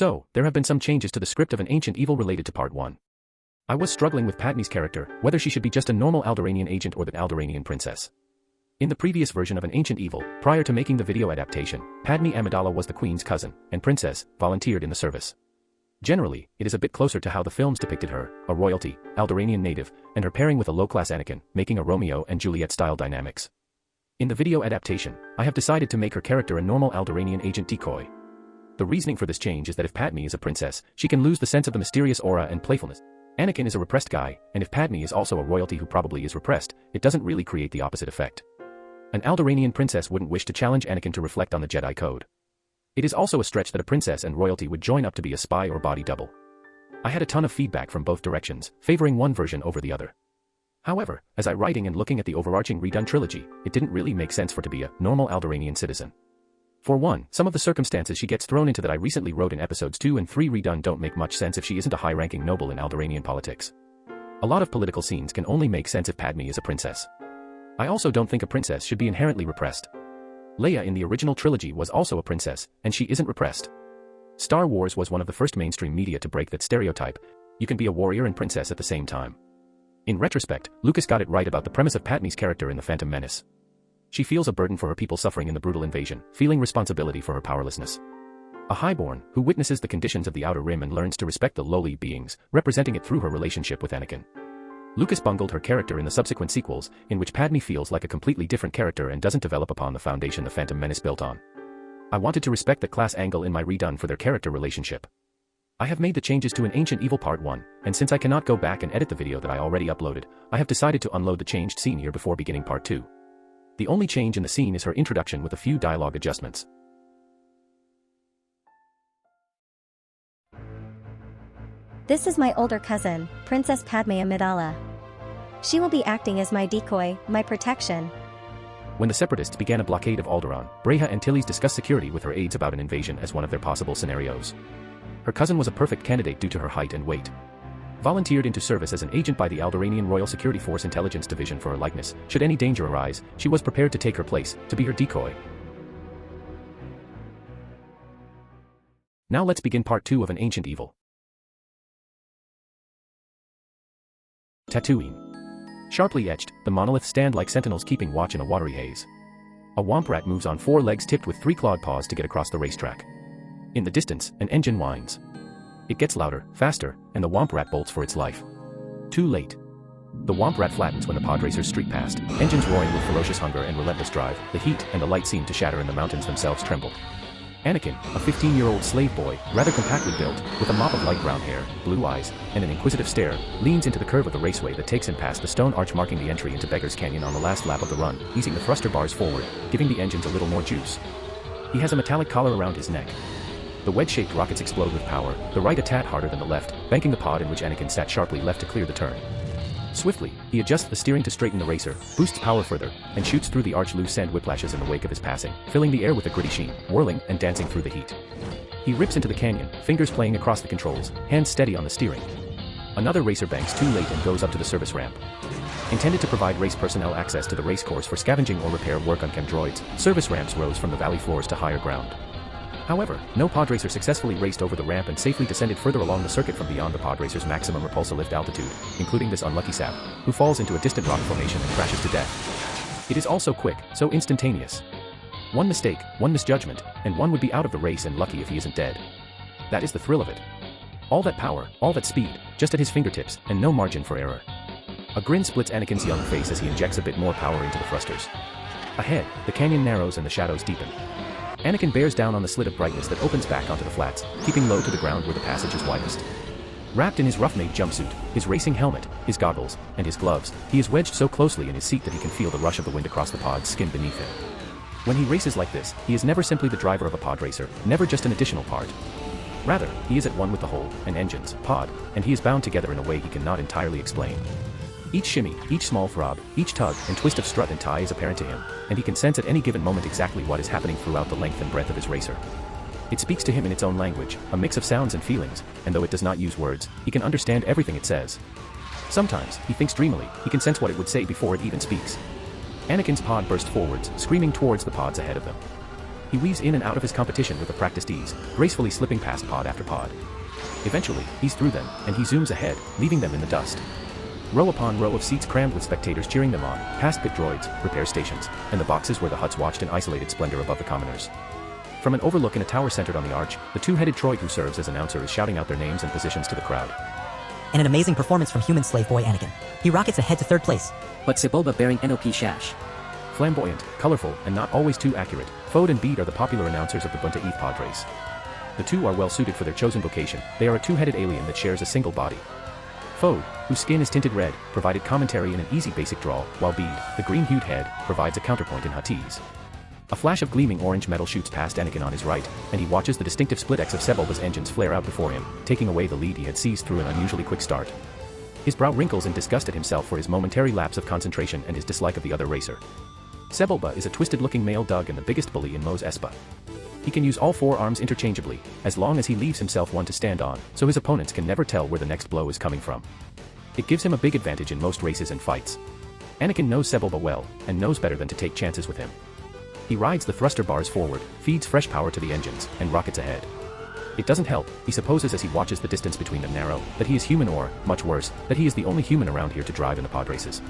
So, there have been some changes to the script of An Ancient Evil related to Part 1. I was struggling with Padmé's character, whether she should be just a normal Alderaanian agent or the Alderaanian princess. In the previous version of An Ancient Evil, prior to making the video adaptation, Padmé Amidala was the queen's cousin, and princess, volunteered in the service. Generally, it is a bit closer to how the films depicted her, a royalty, Alderaanian native, and her pairing with a low-class Anakin, making a Romeo and Juliet-style dynamics. In the video adaptation, I have decided to make her character a normal Alderaanian agent decoy. The reasoning for this change is that if Padmé is a princess, she can lose the sense of the mysterious aura and playfulness. Anakin is a repressed guy, and if Padmé is also a royalty who probably is repressed, it doesn't really create the opposite effect. An Alderaanian princess wouldn't wish to challenge Anakin to reflect on the Jedi Code. It is also a stretch that a princess and royalty would join up to be a spy or body double. I had a ton of feedback from both directions, favoring one version over the other. However, as I writing and looking at the overarching redone trilogy, it didn't really make sense for her to be a normal Alderaanian citizen. For one, some of the circumstances she gets thrown into that I recently wrote in episodes 2 and 3 redone don't make much sense if she isn't a high-ranking noble in Alderaanian politics. A lot of political scenes can only make sense if Padmé is a princess. I also don't think a princess should be inherently repressed. Leia in the original trilogy was also a princess, and she isn't repressed. Star Wars was one of the first mainstream media to break that stereotype. You can be a warrior and princess at the same time. In retrospect, Lucas got it right about the premise of Padmé's character in The Phantom Menace. She feels a burden for her people suffering in the brutal invasion, feeling responsibility for her powerlessness. A highborn, who witnesses the conditions of the Outer Rim and learns to respect the lowly beings, representing it through her relationship with Anakin. Lucas bungled her character in the subsequent sequels, in which Padmé feels like a completely different character and doesn't develop upon the foundation The Phantom Menace built on. I wanted to respect the class angle in my redone for their character relationship. I have made the changes to An Ancient Evil Part 1, and since I cannot go back and edit the video that I already uploaded, I have decided to unload the changed scene here before beginning Part 2. The only change in the scene is her introduction with a few dialogue adjustments. This is my older cousin, Princess Padmé Amidala. She will be acting as my decoy, my protection. When the Separatists began a blockade of Alderaan, Breha and Tilly's discussed security with her aides about an invasion as one of their possible scenarios. Her cousin was a perfect candidate due to her height and weight. Volunteered into service as an agent by the Alderaanian Royal Security Force Intelligence Division for her likeness, should any danger arise, she was prepared to take her place, to be her decoy. Now let's begin Part 2 of An Ancient Evil. Tatooine. Sharply etched, the monoliths stand like sentinels keeping watch in a watery haze. A womp rat moves on 4 legs tipped with 3 clawed paws to get across the racetrack. In the distance, an engine whines. It gets louder, faster, and the womp rat bolts for its life. Too late. The womp rat flattens when the pod racers streak past, engines roaring with ferocious hunger and relentless drive. The heat and the light seem to shatter and the mountains themselves tremble. Anakin, a 15-year-old slave boy, rather compactly built, with a mop of light brown hair, blue eyes, and an inquisitive stare, leans into the curve of the raceway that takes him past the stone arch marking the entry into Beggar's Canyon on the last lap of the run, easing the thruster bars forward, giving the engines a little more juice. He has a metallic collar around his neck. The wedge-shaped rockets explode with power, the right a tad harder than the left, banking the pod in which Anakin sat sharply left to clear the turn. Swiftly, he adjusts the steering to straighten the racer, boosts power further, and shoots through the arch loose sand whiplashes in the wake of his passing, filling the air with a gritty sheen, whirling and dancing through the heat. He rips into the canyon, fingers playing across the controls, hands steady on the steering. Another racer banks too late and goes up to the service ramp. Intended to provide race personnel access to the race course for scavenging or repair work on chemdroids, service ramps rose from the valley floors to higher ground. However, no podracer successfully raced over the ramp and safely descended further along the circuit from beyond the podracer's maximum repulsor lift altitude, including this unlucky sap, who falls into a distant rock formation and crashes to death. It is all so quick, so instantaneous. One mistake, one misjudgment, and one would be out of the race and lucky if he isn't dead. That is the thrill of it. All that power, all that speed, just at his fingertips, and no margin for error. A grin splits Anakin's young face as he injects a bit more power into the thrusters. Ahead, the canyon narrows and the shadows deepen. Anakin bears down on the slit of brightness that opens back onto the flats, keeping low to the ground where the passage is widest. Wrapped in his rough-made jumpsuit, his racing helmet, his goggles, and his gloves, he is wedged so closely in his seat that he can feel the rush of the wind across the pod's skin beneath him. When he races like this, he is never simply the driver of a pod racer, never just an additional part. Rather, he is at one with the whole, and engines, pod, and he is bound together in a way he cannot entirely explain. Each shimmy, each small throb, each tug and twist of strut and tie is apparent to him, and he can sense at any given moment exactly what is happening throughout the length and breadth of his racer. It speaks to him in its own language, a mix of sounds and feelings, and though it does not use words, he can understand everything it says. Sometimes, he thinks dreamily, he can sense what it would say before it even speaks. Anakin's pod burst forwards, screaming towards the pods ahead of them. He weaves in and out of his competition with a practiced ease, gracefully slipping past pod after pod. Eventually, he's through them, and he zooms ahead, leaving them in the dust. Row upon row of seats crammed with spectators cheering them on, past pit droids, repair stations, and the boxes where the Hutts watched in isolated splendor above the commoners. From an overlook in a tower centered on the arch, the two-headed droid who serves as announcer is shouting out their names and positions to the crowd. And an amazing performance from human slave boy Anakin. He rockets ahead to 3rd place. But Sebulba bearing NOP Shash. Flamboyant, colorful, and not always too accurate, Fode and Bead are the popular announcers of the Bunta Eve pod race. The two are well suited for their chosen vocation. They are a two-headed alien that shares a single body. Fode, whose skin is tinted red, provided commentary in an easy basic drawl, while Bead, the green-hued head, provides a counterpoint in Huttese. A flash of gleaming orange metal shoots past Anakin on his right, and he watches the distinctive split X of Sebulba's engines flare out before him, taking away the lead he had seized through an unusually quick start. His brow wrinkles in disgust at himself for his momentary lapse of concentration and his dislike of the other racer. Sebulba is a twisted-looking male Dug and the biggest bully in Mos Espa. He can use all 4 arms interchangeably, as long as he leaves himself one to stand on, so his opponents can never tell where the next blow is coming from. It gives him a big advantage in most races and fights. Anakin knows Sebulba well, and knows better than to take chances with him. He rides the thruster bars forward, feeds fresh power to the engines, and rockets ahead. It doesn't help, he supposes as he watches the distance between them narrow, that he is human or, much worse, that he is the only human around here to drive in the pod races.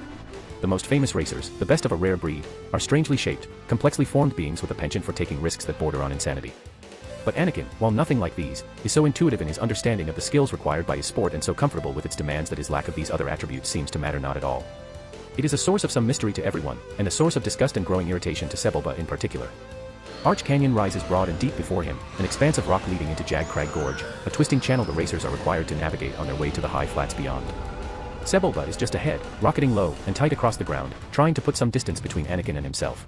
The most famous racers, the best of a rare breed, are strangely shaped, complexly formed beings with a penchant for taking risks that border on insanity. But Anakin, while nothing like these, is so intuitive in his understanding of the skills required by his sport and so comfortable with its demands that his lack of these other attributes seems to matter not at all. It is a source of some mystery to everyone, and a source of disgust and growing irritation to Sebulba in particular. Arch Canyon rises broad and deep before him, an expanse of rock leading into Jag Crag Gorge, a twisting channel the racers are required to navigate on their way to the high flats beyond. Sebulba is just ahead, rocketing low and tight across the ground, trying to put some distance between Anakin and himself.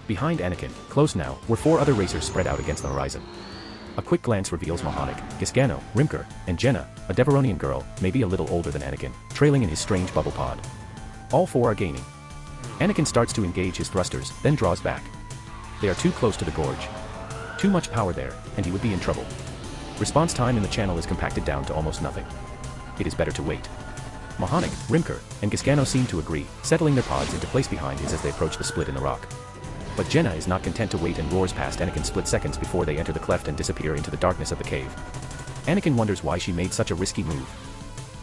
Behind Anakin, close now, were 4 other racers spread out against the horizon. A quick glance reveals Mohanik, Gisgano, Rimker, and Jenna, a Deveronian girl, maybe a little older than Anakin, trailing in his strange bubble pod. All 4 are gaining. Anakin starts to engage his thrusters, then draws back. They are too close to the gorge. Too much power there, and he would be in trouble. Response time in the channel is compacted down to almost nothing. It is better to wait. Mohanik, Rimker, and Gisgano seem to agree, settling their pods into place behind his as they approach the split in the rock. But Jenna is not content to wait and roars past Anakin split seconds before they enter the cleft and disappear into the darkness of the cave. Anakin wonders why she made such a risky move.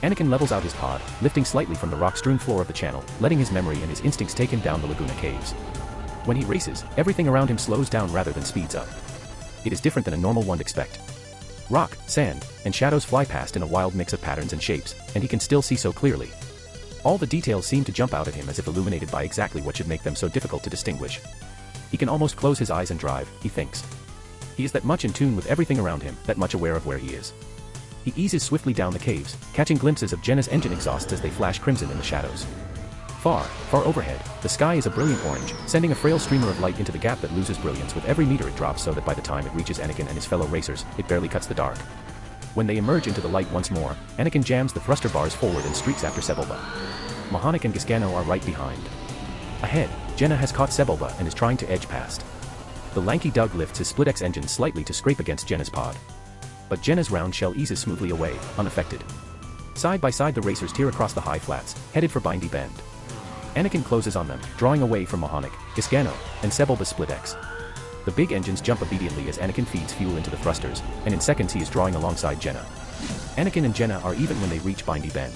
Anakin levels out his pod, lifting slightly from the rock-strewn floor of the channel, letting his memory and his instincts take him down the Laguna caves. When he races, everything around him slows down rather than speeds up. It is different than a normal one'd expect. Rock, sand, and shadows fly past in a wild mix of patterns and shapes, and he can still see so clearly. All the details seem to jump out at him as if illuminated by exactly what should make them so difficult to distinguish. He can almost close his eyes and drive, he thinks. He is that much in tune with everything around him, that much aware of where he is. He eases swiftly down the caves, catching glimpses of Jenna's engine exhausts as they flash crimson in the shadows. Far, far overhead, the sky is a brilliant orange, sending a frail streamer of light into the gap that loses brilliance with every meter it drops so that by the time it reaches Anakin and his fellow racers, it barely cuts the dark. When they emerge into the light once more, Anakin jams the thruster bars forward and streaks after Sebulba. Mohanik and Gisgano are right behind. Ahead, Jenna has caught Sebulba and is trying to edge past. The lanky Dug lifts his split-X engine slightly to scrape against Jenna's pod. But Jenna's round shell eases smoothly away, unaffected. Side by side the racers tear across the high flats, headed for Bindy Bend. Anakin closes on them, drawing away from Mohanik, Gisgano, and Sebulba's split-X. The big engines jump obediently as Anakin feeds fuel into the thrusters, and in seconds he is drawing alongside Jenna. Anakin and Jenna are even when they reach Bindy Bend.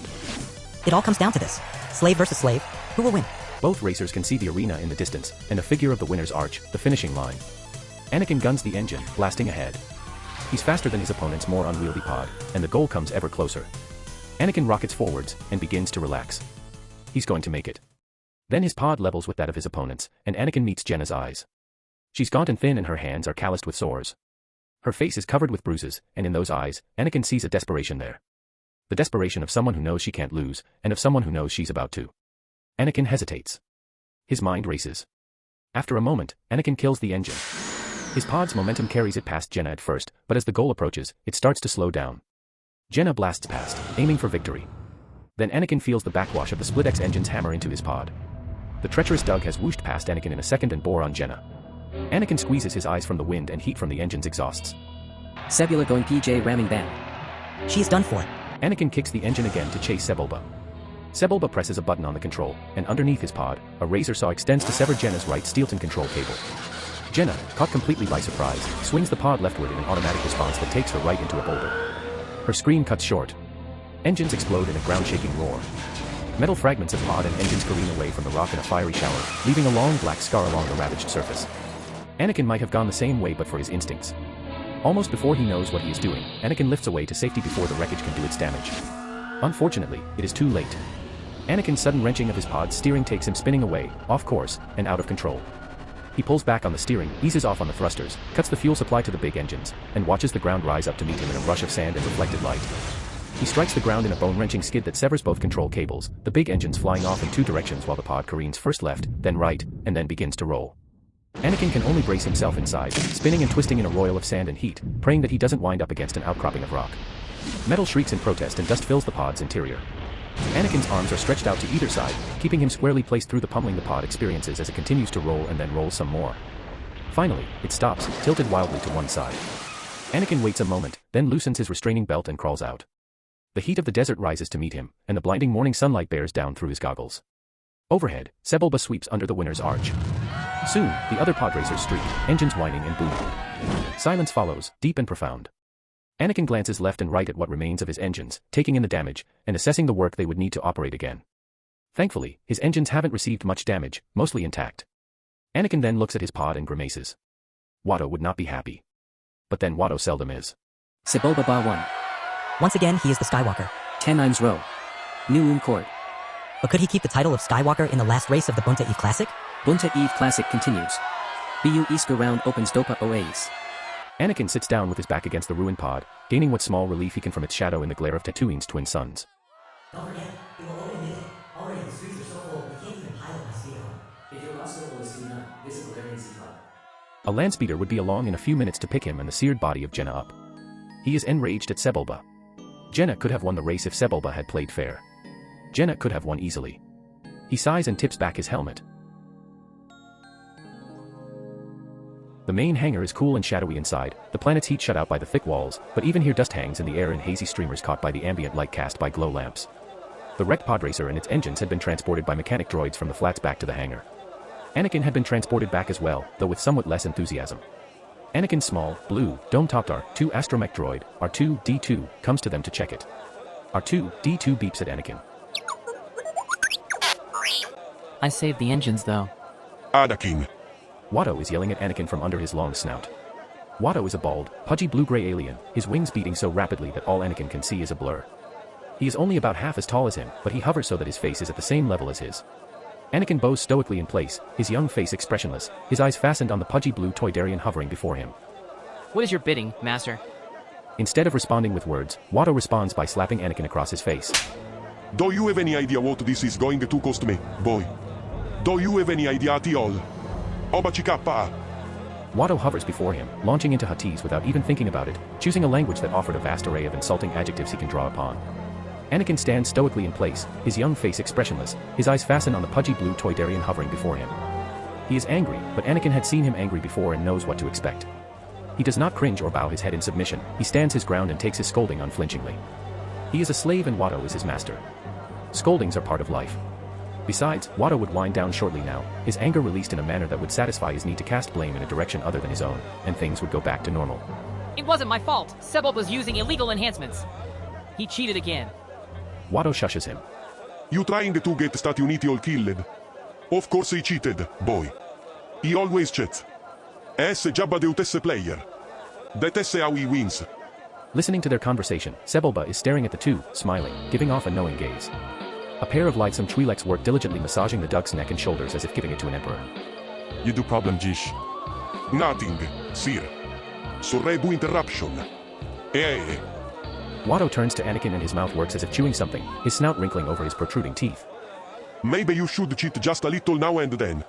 It all comes down to this. Slave versus slave. Who will win? Both racers can see the arena in the distance, and a figure of the winner's arch, the finishing line. Anakin guns the engine, blasting ahead. He's faster than his opponent's more unwieldy pod, and the goal comes ever closer. Anakin rockets forwards, and begins to relax. He's going to make it. Then his pod levels with that of his opponent's, and Anakin meets Jenna's eyes. She's gaunt and thin and her hands are calloused with sores. Her face is covered with bruises, and in those eyes, Anakin sees a desperation there. The desperation of someone who knows she can't lose, and of someone who knows she's about to. Anakin hesitates. His mind races. After a moment, Anakin kills the engine. His pod's momentum carries it past Jenna at first, but as the goal approaches, it starts to slow down. Jenna blasts past, aiming for victory. Then Anakin feels the backwash of the split-X engine's hammer into his pod. The treacherous Dug has whooshed past Anakin in a second and bore on Jenna. Anakin squeezes his eyes from the wind and heat from the engine's exhausts. Sebulba going PJ ramming bam. She's done for. Anakin kicks the engine again to chase Sebulba. Sebulba presses a button on the control, and underneath his pod, a razor saw extends to sever Jenna's right Steelton control cable. Jenna, caught completely by surprise, swings the pod leftward in an automatic response that takes her right into a boulder. Her scream cuts short. Engines explode in a ground-shaking roar. Metal fragments of pod and engines careen away from the rock in a fiery shower, leaving a long black scar along the ravaged surface. Anakin might have gone the same way but for his instincts. Almost before he knows what he is doing, Anakin lifts away to safety before the wreckage can do its damage. Unfortunately, it is too late. Anakin's sudden wrenching of his pod's steering takes him spinning away, off course, and out of control. He pulls back on the steering, eases off on the thrusters, cuts the fuel supply to the big engines, and watches the ground rise up to meet him in a rush of sand and reflected light. He strikes the ground in a bone-wrenching skid that severs both control cables, the big engines flying off in two directions while the pod careens first left, then right, and then begins to roll. Anakin can only brace himself inside, spinning and twisting in a roil of sand and heat, praying that he doesn't wind up against an outcropping of rock. Metal shrieks in protest and dust fills the pod's interior. Anakin's arms are stretched out to either side, keeping him squarely placed through the pummeling the pod experiences as it continues to roll and then roll some more. Finally, it stops, tilted wildly to one side. Anakin waits a moment, then loosens his restraining belt and crawls out. The heat of the desert rises to meet him, and the blinding morning sunlight bears down through his goggles. Overhead, Sebulba sweeps under the winner's arch. Soon, the other pod racers streak, engines whining and booming. Silence follows, deep and profound. Anakin glances left and right at what remains of his engines, taking in the damage, and assessing the work they would need to operate again. Thankfully, his engines haven't received much damage, mostly intact. Anakin then looks at his pod and grimaces. Watto would not be happy. But then Watto seldom is. Sebulba Ba 1. Once again, he is the Skywalker. 10 times row. New Court. But could he keep the title of Skywalker in the last race of the Bunta Eve Classic? Bunta Eve Classic continues. Bu Iska round opens Dopa Oase. Anakin sits down with his back against the ruined pod, gaining what small relief he can from its shadow in the glare of Tatooine's twin suns. Don't forget, it will open midday. Already the streets are so full, we can't even pilot my speed home. If your lost level is too none, visit the Living Sea Club. A landspeeder would be along in a few minutes to pick him and the seared body of Jenna up. He is enraged at Sebulba. Jenna could have won the race if Sebulba had played fair. Jenna could have won easily. He sighs and tips back his helmet. The main hangar is cool and shadowy inside, the planet's heat shut out by the thick walls, but even here dust hangs in the air in hazy streamers caught by the ambient light cast by glow lamps. The wrecked pod racer and its engines had been transported by mechanic droids from the flats back to the hangar. Anakin had been transported back as well, though with somewhat less enthusiasm. Anakin's small, blue, dome-topped R2 astromech droid, R2-D2, comes to them to check it. R2-D2 beeps at Anakin. I saved the engines though. Anakin. Watto is yelling at Anakin from under his long snout. Watto is a bald, pudgy blue-gray alien, his wings beating so rapidly that all Anakin can see is a blur. He is only about half as tall as him, but he hovers so that his face is at the same level as his. Anakin bows stoically in place, his young face expressionless, his eyes fastened on the pudgy blue Toydarian hovering before him. What is your bidding, Master? Instead of responding with words, Watto responds by slapping Anakin across his face. Do you have any idea what this is going to cost me, boy? Do you have any idea at all? Obachikappa. Watto hovers before him, launching into Huttese without even thinking about it, choosing a language that offered a vast array of insulting adjectives he can draw upon. Anakin stands stoically in place, his young face expressionless, his eyes fastened on the pudgy blue Toydarian hovering before him. He is angry, but Anakin had seen him angry before and knows what to expect. He does not cringe or bow his head in submission, he stands his ground and takes his scolding unflinchingly. He is a slave and Watto is his master. Scoldings are part of life. Besides, Watto would wind down shortly now, his anger released in a manner that would satisfy his need to cast blame in a direction other than his own, and things would go back to normal. It wasn't my fault. Sebulba was using illegal enhancements. He cheated again. Watto shushes him. You trying to get Stati Uniti all killed? Of course he cheated, boy. He always cheats. Esse Jabba de utesse player. That esse how he wins. Listening to their conversation, Sebulba is staring at the two, smiling, giving off a knowing gaze. A pair of lightsome Twi'leks work diligently massaging the duck's neck and shoulders as if giving it to an emperor. You do problem, Jish. Nothing, sir. Sorry do interruption. Eh. Watto turns to Anakin and his mouth works as if chewing something, his snout wrinkling over his protruding teeth. Maybe you should cheat just a little now and then.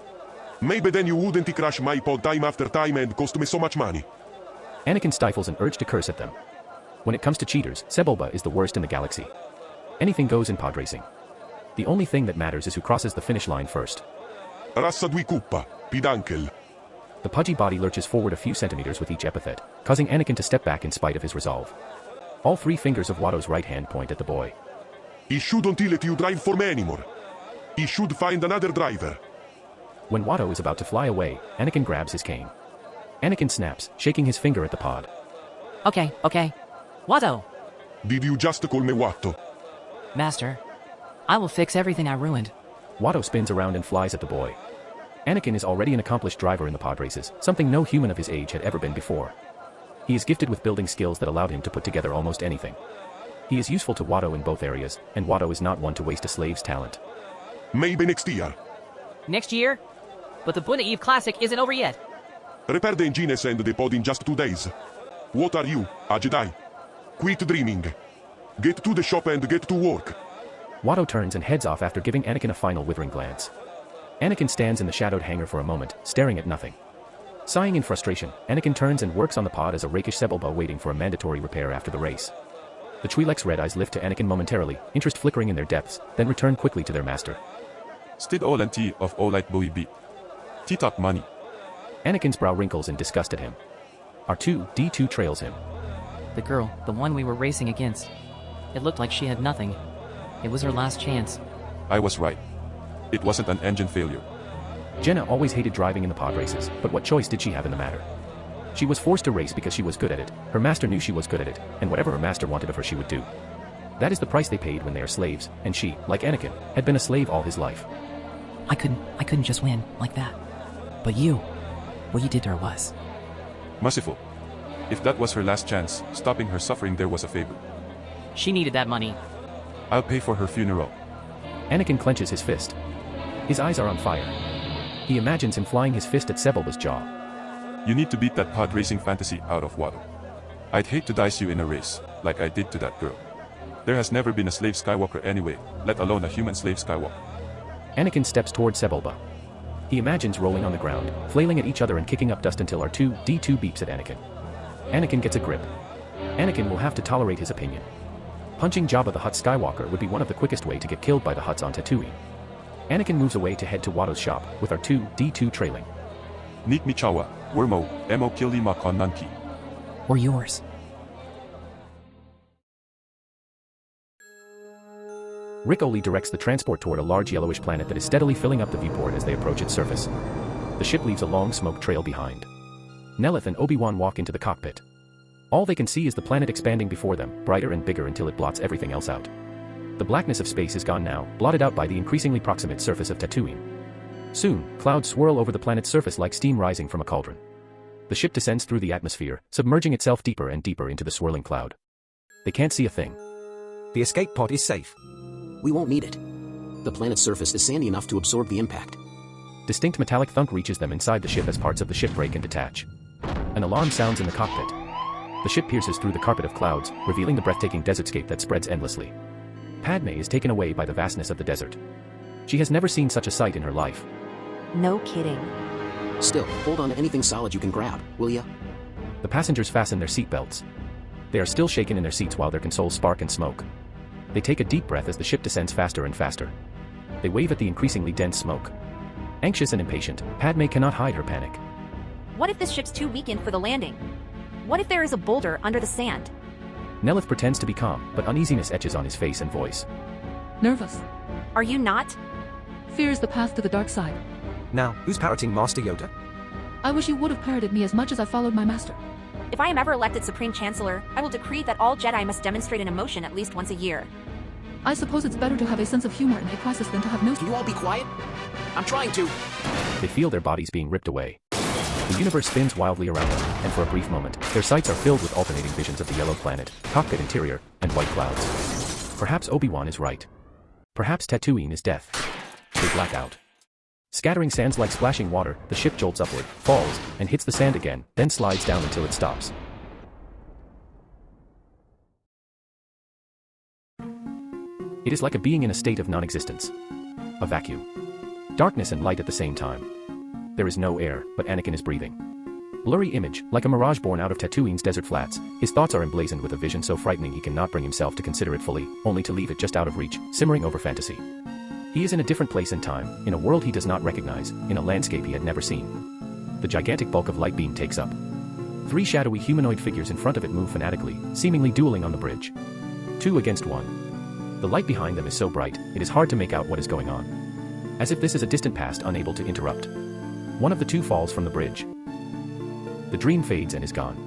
Maybe then you wouldn't crash my pod time after time and cost me so much money. Anakin stifles an urge to curse at them. When it comes to cheaters, Sebulba is the worst in the galaxy. Anything goes in pod racing. The only thing that matters is who crosses the finish line first. Rassa dui cuppa, pidankel. The pudgy body lurches forward a few centimeters with each epithet, causing Anakin to step back in spite of his resolve. All three fingers of Watto's right hand point at the boy. He shouldn't let you drive for me anymore. He should find another driver. When Watto is about to fly away, Anakin grabs his cane. Anakin snaps, shaking his finger at the pod. Okay, okay. Watto! Did you just call me Watto? Master. I will fix everything I ruined. Watto spins around and flies at the boy. Anakin is already an accomplished driver in the pod races, something no human of his age had ever been before. He is gifted with building skills that allowed him to put together almost anything. He is useful to Watto in both areas, and Watto is not one to waste a slave's talent. Maybe next year. Next year? But the Buna Eve Classic isn't over yet. Repair the engines and the pod in just 2 days. What are you, a Jedi? Quit dreaming. Get to the shop and get to work. Watto turns and heads off after giving Anakin a final withering glance. Anakin stands in the shadowed hangar for a moment, staring at nothing. Sighing in frustration, Anakin turns and works on the pod as a rakish Sebulba waiting for a mandatory repair after the race. The Twi'lek's red eyes lift to Anakin momentarily, interest flickering in their depths, then return quickly to their master. Stid all and tea of all light buoy beat. Tea talk money. Anakin's brow wrinkles in disgust at him. R2-D2 trails him. The girl, the one we were racing against. It looked like she had nothing. It was her last chance. I was right. It wasn't an engine failure. Jenna always hated driving in the pod races, but what choice did she have in the matter? She was forced to race because she was good at it, her master knew she was good at it, and whatever her master wanted of her she would do. That is the price they paid when they are slaves, and she, like Anakin, had been a slave all his life. I couldn't just win like that. But what you did to her was. Merciful. If that was her last chance, stopping her suffering there was a favor. She needed that money. I'll pay for her funeral. Anakin clenches his fist. His eyes are on fire. He imagines him flying his fist at Sebulba's jaw. You need to beat that pod racing fantasy out of Watto. I'd hate to dice you in a race, like I did to that girl. There has never been a slave Skywalker anyway, let alone a human slave Skywalker. Anakin steps toward Sebulba. He imagines rolling on the ground, flailing at each other and kicking up dust until R2-D2 beeps at Anakin. Anakin gets a grip. Anakin will have to tolerate his opinion. Punching Jabba the Hutt Skywalker would be one of the quickest way to get killed by the Hutts on Tatooine. Anakin moves away to head to Watto's shop, with R2-D2 trailing. Neat Michawa, Wormo, Emo Kili Makon Nanki. Or yours. Rick Oli directs the transport toward a large yellowish planet that is steadily filling up the viewport as they approach its surface. The ship leaves a long smoke trail behind. Nellith and Obi-Wan walk into the cockpit. All they can see is the planet expanding before them, brighter and bigger until it blots everything else out. The blackness of space is gone now, blotted out by the increasingly proximate surface of Tatooine. Soon, clouds swirl over the planet's surface like steam rising from a cauldron. The ship descends through the atmosphere, submerging itself deeper and deeper into the swirling cloud. They can't see a thing. The escape pod is safe. We won't need it. The planet's surface is sandy enough to absorb the impact. Distinct metallic thunk reaches them inside the ship as parts of the ship break and detach. An alarm sounds in the cockpit. The ship pierces through the carpet of clouds, revealing the breathtaking desertscape that spreads endlessly. Padme is taken away by the vastness of the desert. She has never seen such a sight in her life. No kidding. Still, hold on to anything solid you can grab, will ya? The passengers fasten their seatbelts. They are still shaken in their seats while their consoles spark and smoke. They take a deep breath as the ship descends faster and faster. They wave at the increasingly dense smoke. Anxious and impatient, Padme cannot hide her panic. What if this ship's too weakened for the landing? What if there is a boulder under the sand? Nellith pretends to be calm, but uneasiness etches on his face and voice. Nervous. Are you not? Fear is the path to the dark side. Now, who's parroting Master Yoda? I wish you would have parroted me as much as I followed my master. If I am ever elected Supreme Chancellor, I will decree that all Jedi must demonstrate an emotion at least once a year. I suppose it's better to have a sense of humor in a crisis than to have no... Can you all be quiet? I'm trying to. They feel their bodies being ripped away. The universe spins wildly around them, and for a brief moment, their sights are filled with alternating visions of the yellow planet, cockpit interior, and white clouds. Perhaps Obi-Wan is right. Perhaps Tatooine is death. They black out. Scattering sands like splashing water, the ship jolts upward, falls, and hits the sand again, then slides down until it stops. It is like a being in a state of non-existence. A vacuum. Darkness and light at the same time. There is no air, but Anakin is breathing. Blurry image, like a mirage born out of Tatooine's desert flats, his thoughts are emblazoned with a vision so frightening he cannot bring himself to consider it fully, only to leave it just out of reach, simmering over fantasy. He is in a different place and time, in a world he does not recognize, in a landscape he had never seen. The gigantic bulk of light beam takes up. 3 shadowy humanoid figures in front of it move fanatically, seemingly dueling on the bridge. 2 against 1. The light behind them is so bright, it is hard to make out what is going on. As if this is a distant past unable to interrupt. One of the 2 falls from the bridge. The The dream fades and is gone.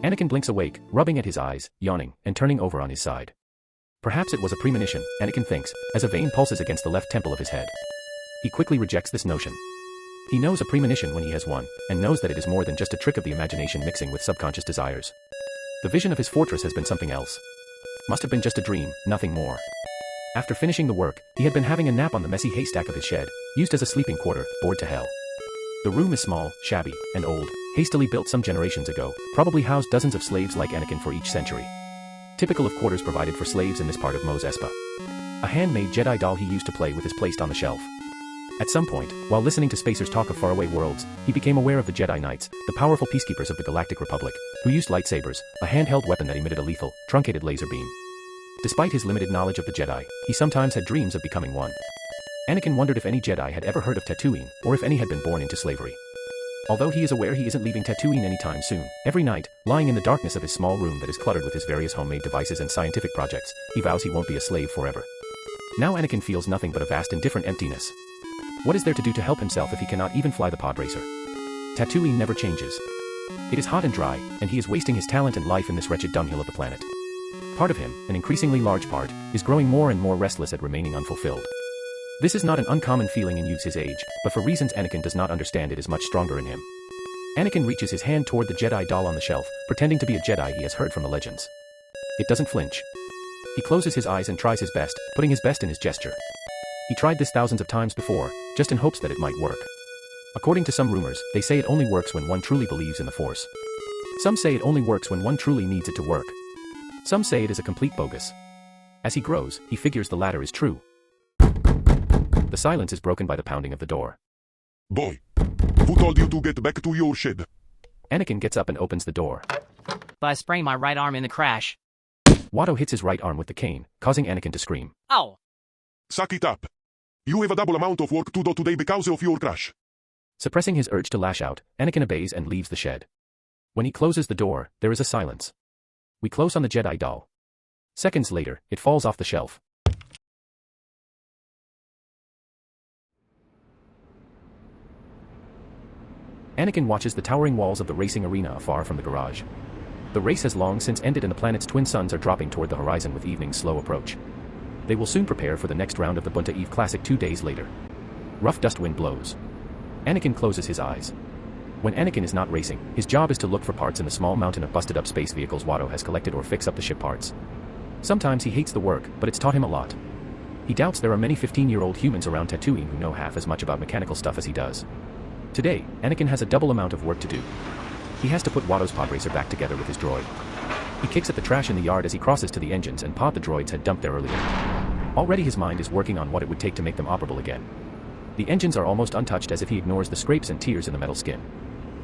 Anakin blinks awake, rubbing at his eyes, yawning, and turning over on his side. Perhaps it was a premonition, Anakin thinks, as a vein pulses against the left temple of his head. He quickly rejects this notion. He knows a premonition when he has one, and knows that it is more than just a trick of the imagination mixing with subconscious desires. The vision of his fortress has been something else. Must have been just a dream, nothing more. After finishing the work, he had been having a nap on the messy haystack of his shed, used as a sleeping quarter, bored to hell. The room is small, shabby, and old, hastily built some generations ago, probably housed dozens of slaves like Anakin for each century. Typical of quarters provided for slaves in this part of Mos Espa. A handmade Jedi doll he used to play with is placed on the shelf. At some point, while listening to spacers talk of faraway worlds, he became aware of the Jedi Knights, the powerful peacekeepers of the Galactic Republic, who used lightsabers, a handheld weapon that emitted a lethal, truncated laser beam. Despite his limited knowledge of the Jedi, he sometimes had dreams of becoming one. Anakin wondered if any Jedi had ever heard of Tatooine, or if any had been born into slavery. Although he is aware he isn't leaving Tatooine anytime soon, every night, lying in the darkness of his small room that is cluttered with his various homemade devices and scientific projects, he vows he won't be a slave forever. Now Anakin feels nothing but a vast indifferent emptiness. What is there to do to help himself if he cannot even fly the pod racer? Tatooine never changes. It is hot and dry, and he is wasting his talent and life in this wretched dunghill of the planet. Part of him, an increasingly large part, is growing more and more restless at remaining unfulfilled. This is not an uncommon feeling in youths his age, but for reasons Anakin does not understand it is much stronger in him. Anakin reaches his hand toward the Jedi doll on the shelf, pretending to be a Jedi he has heard from the legends. It doesn't flinch. He closes his eyes and tries his best, putting his best in his gesture. He tried this thousands of times before, just in hopes that it might work. According to some rumors, they say it only works when one truly believes in the Force. Some say it only works when one truly needs it to work. Some say it is a complete bogus. As he grows, he figures the latter is true. The silence is broken by the pounding of the door. Boy, who told you to get back to your shed? Anakin gets up and opens the door. But I sprained my right arm in the crash. Watto hits his right arm with the cane, causing Anakin to scream. Ow! Suck it up. You have a double amount of work to do today because of your crash. Suppressing his urge to lash out, Anakin obeys and leaves the shed. When he closes the door, there is a silence. We close on the Jedi doll. Seconds later, it falls off the shelf. Anakin watches the towering walls of the racing arena afar from the garage. The race has long since ended and the planet's twin suns are dropping toward the horizon with evening's slow approach. They will soon prepare for the next round of the Bunta Eve Classic 2 days later. Rough dust wind blows. Anakin closes his eyes. When Anakin is not racing, his job is to look for parts in the small mountain of busted-up space vehicles Watto has collected or fix up the ship parts. Sometimes he hates the work, but it's taught him a lot. He doubts there are many 15-year-old humans around Tatooine who know half as much about mechanical stuff as he does. Today, Anakin has a double amount of work to do. He has to put Watto's pod racer back together with his droid. He kicks at the trash in the yard as he crosses to the engines and pod the droids had dumped there earlier. Already his mind is working on what it would take to make them operable again. The engines are almost untouched as if he ignores the scrapes and tears in the metal skin.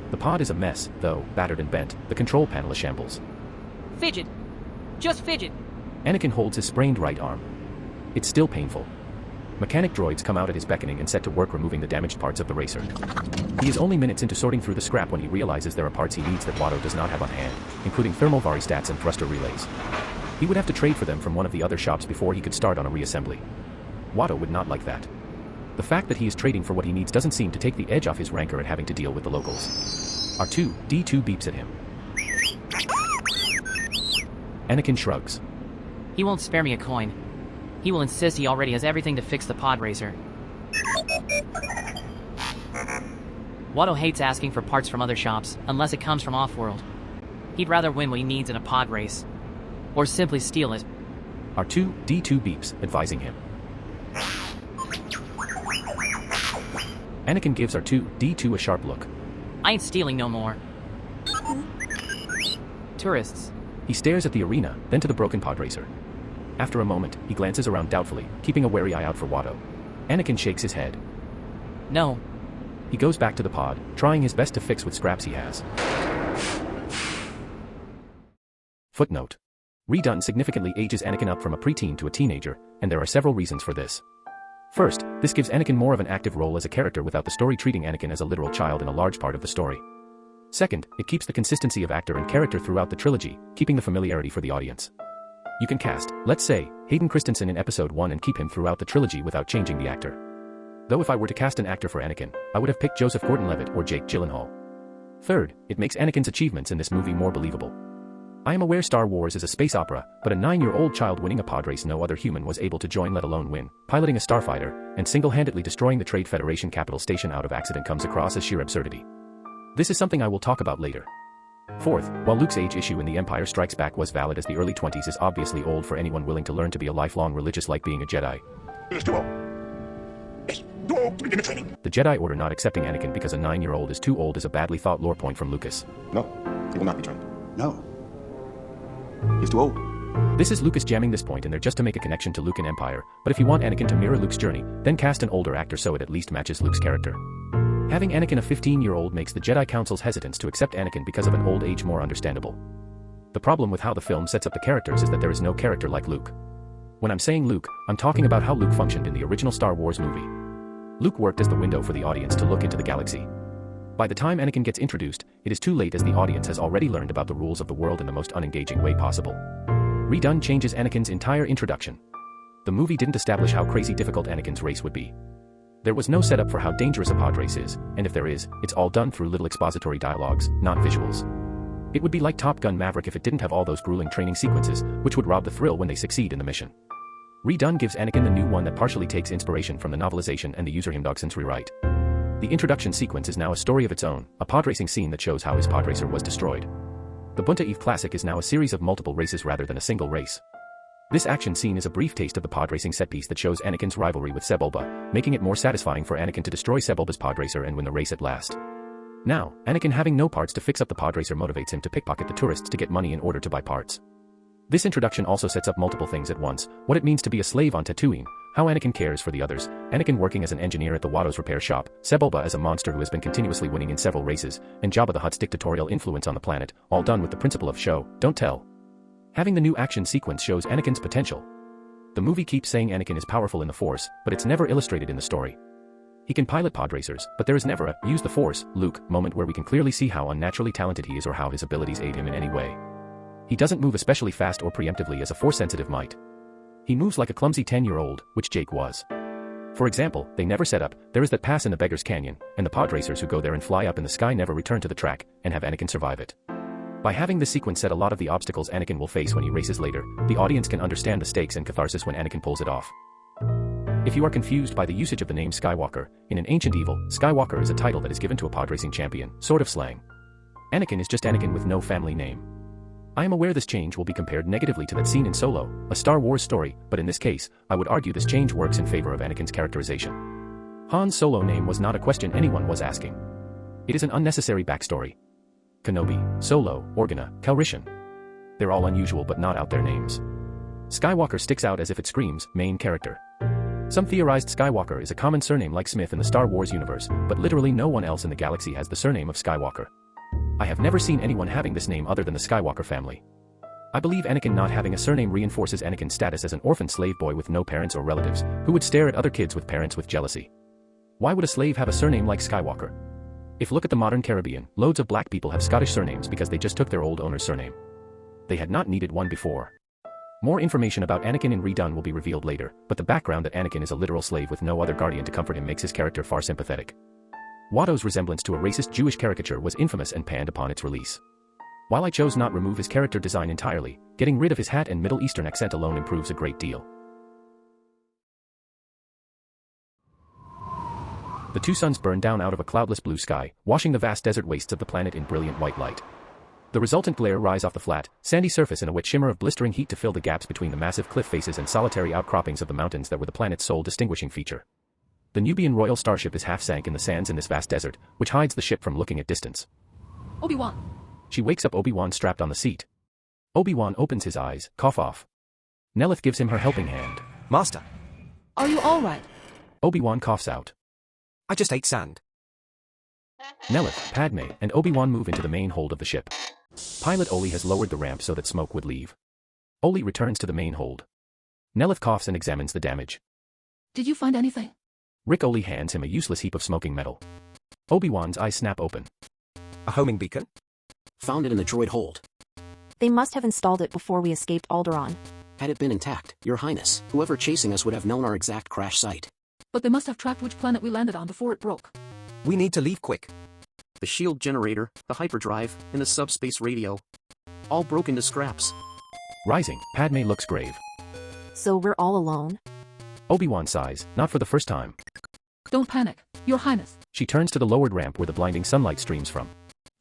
The pod is a mess, though, battered and bent, the control panel a shambles. Fidget! Just fidget! Anakin holds his sprained right arm. It's still painful. Mechanic droids come out at his beckoning and set to work removing the damaged parts of the racer. He is only minutes into sorting through the scrap when he realizes there are parts he needs that Watto does not have on hand, including thermal varistats and thruster relays. He would have to trade for them from one of the other shops before he could start on a reassembly. Watto would not like that. The fact that he is trading for what he needs doesn't seem to take the edge off his rancor at having to deal with the locals. R2-D2 beeps at him. Anakin shrugs. He won't spare me a coin. He will insist he already has everything to fix the pod racer. Watto hates asking for parts from other shops, unless it comes from off-world. He'd rather win what he needs in a pod race. Or simply steal it. R2-D2 beeps, advising him. Anakin gives R2-D2 a sharp look. I ain't stealing no more. Tourists. He stares at the arena, then to the broken pod racer. After a moment, he glances around doubtfully, keeping a wary eye out for Watto. Anakin shakes his head. No. He goes back to the pod, trying his best to fix what scraps he has. Footnote. Redone significantly ages Anakin up from a preteen to a teenager, and there are several reasons for this. First, this gives Anakin more of an active role as a character without the story treating Anakin as a literal child in a large part of the story. Second, it keeps the consistency of actor and character throughout the trilogy, keeping the familiarity for the audience. You can cast, let's say, Hayden Christensen in Episode 1 and keep him throughout the trilogy without changing the actor. Though if I were to cast an actor for Anakin, I would have picked Joseph Gordon-Levitt or Jake Gyllenhaal. Third, it makes Anakin's achievements in this movie more believable. I am aware Star Wars is a space opera, but a 9-year-old child winning a pod race no other human was able to join, let alone win, piloting a starfighter, and single-handedly destroying the Trade Federation capital station out of accident comes across as sheer absurdity. This is something I will talk about later. Fourth, while Luke's age issue in The Empire Strikes Back was valid, as the early 20s is obviously old for anyone willing to learn to be a lifelong religious like being a Jedi. The Jedi Order not accepting Anakin because a 9-year-old is too old is a badly thought lore point from Lucas. No, he will not be trained. No. He's too old. This is Lucas jamming this point in there just to make a connection to Luke and Empire, but if you want Anakin to mirror Luke's journey, then cast an older actor so it at least matches Luke's character. Having Anakin a 15-year-old makes the Jedi Council's hesitance to accept Anakin because of an old age more understandable. The problem with how the film sets up the characters is that there is no character like Luke. When I'm saying Luke, I'm talking about how Luke functioned in the original Star Wars movie. Luke worked as the window for the audience to look into the galaxy. By the time Anakin gets introduced, it is too late as the audience has already learned about the rules of the world in the most unengaging way possible. Redone changes Anakin's entire introduction. The movie didn't establish how crazy difficult Anakin's race would be. There was no setup for how dangerous a pod race is, and if there is, it's all done through little expository dialogues, not visuals. It would be like Top Gun Maverick if it didn't have all those grueling training sequences, which would rob the thrill when they succeed in the mission. Redone gives Anakin the new one that partially takes inspiration from the novelization and the user Himdogsson's rewrite. The introduction sequence is now a story of its own, a pod racing scene that shows how his pod racer was destroyed. The Bunta Eve Classic is now a series of multiple races rather than a single race. This action scene is a brief taste of the pod racing set piece that shows Anakin's rivalry with Sebulba, making it more satisfying for Anakin to destroy Sebulba's pod racer and win the race at last. Now, Anakin having no parts to fix up the pod racer motivates him to pickpocket the tourists to get money in order to buy parts. This introduction also sets up multiple things at once: what it means to be a slave on Tatooine, how Anakin cares for the others, Anakin working as an engineer at the Watto's repair shop, Sebulba as a monster who has been continuously winning in several races, and Jabba the Hutt's dictatorial influence on the planet, all done with the principle of show, don't tell. Having the new action sequence shows Anakin's potential. The movie keeps saying Anakin is powerful in the Force, but it's never illustrated in the story. He can pilot pod racers, but there is never a use the Force, Luke, moment where we can clearly see how unnaturally talented he is or how his abilities aid him in any way. He doesn't move especially fast or preemptively as a Force-sensitive might. He moves like a clumsy 10-year-old, which Jake was. For example, they never set up, there is that pass in the Beggar's Canyon, and the pod racers who go there and fly up in the sky never return to the track, and have Anakin survive it. By having this sequence set a lot of the obstacles Anakin will face when he races later, the audience can understand the stakes and catharsis when Anakin pulls it off. If you are confused by the usage of the name Skywalker, in An Ancient Evil, Skywalker is a title that is given to a pod racing champion, sort of slang. Anakin is just Anakin with no family name. I am aware this change will be compared negatively to that scene in Solo, a Star Wars story, but in this case, I would argue this change works in favor of Anakin's characterization. Han's Solo name was not a question anyone was asking. It is an unnecessary backstory. Kenobi, Solo, Organa, Calrissian. They're all unusual but not out there names. Skywalker sticks out as if it screams, main character. Some theorized Skywalker is a common surname like Smith in the Star Wars universe, but literally no one else in the galaxy has the surname of Skywalker. I have never seen anyone having this name other than the Skywalker family. I believe Anakin not having a surname reinforces Anakin's status as an orphan slave boy with no parents or relatives, who would stare at other kids with parents with jealousy. Why would a slave have a surname like Skywalker? If look at the modern Caribbean, loads of black people have Scottish surnames because they just took their old owner's surname. They had not needed one before. More information about Anakin in Redone will be revealed later, but the background that Anakin is a literal slave with no other guardian to comfort him makes his character far sympathetic. Watto's resemblance to a racist Jewish caricature was infamous and panned upon its release. While I chose not remove his character design entirely, getting rid of his hat and Middle Eastern accent alone improves a great deal. The two suns burn down out of a cloudless blue sky, washing the vast desert wastes of the planet in brilliant white light. The resultant glare rise off the flat, sandy surface in a wet shimmer of blistering heat to fill the gaps between the massive cliff faces and solitary outcroppings of the mountains that were the planet's sole distinguishing feature. The Nubian royal starship is half sank in the sands in this vast desert, which hides the ship from looking at distance. Obi-Wan. wakes up Obi-Wan strapped on the seat. Obi-Wan opens his eyes, cough off. Nellith gives him her helping hand. Master. Are you alright? Obi-Wan coughs out. I just ate sand. Nellith, Padme, and Obi-Wan move into the main hold of the ship. Pilot Oli has lowered the ramp so that smoke would leave. Oli returns to the main hold. Nellith coughs and examines the damage. Did you find anything? Rick Oli hands him a useless heap of smoking metal. Obi-Wan's eyes snap open. A homing beacon? Found it in the droid hold. They must have installed it before we escaped Alderaan. Had it been intact, Your Highness, whoever chasing us would have known our exact crash site. But they must have tracked which planet we landed on before it broke. We need to leave quick. the shield generator, the hyperdrive, and the subspace radio. All broken to scraps. Rising, Padme looks grave. So we're all alone? Obi-Wan sighs, not for the first time. Don't panic, Your Highness. She turns to the lowered ramp where the blinding sunlight streams from.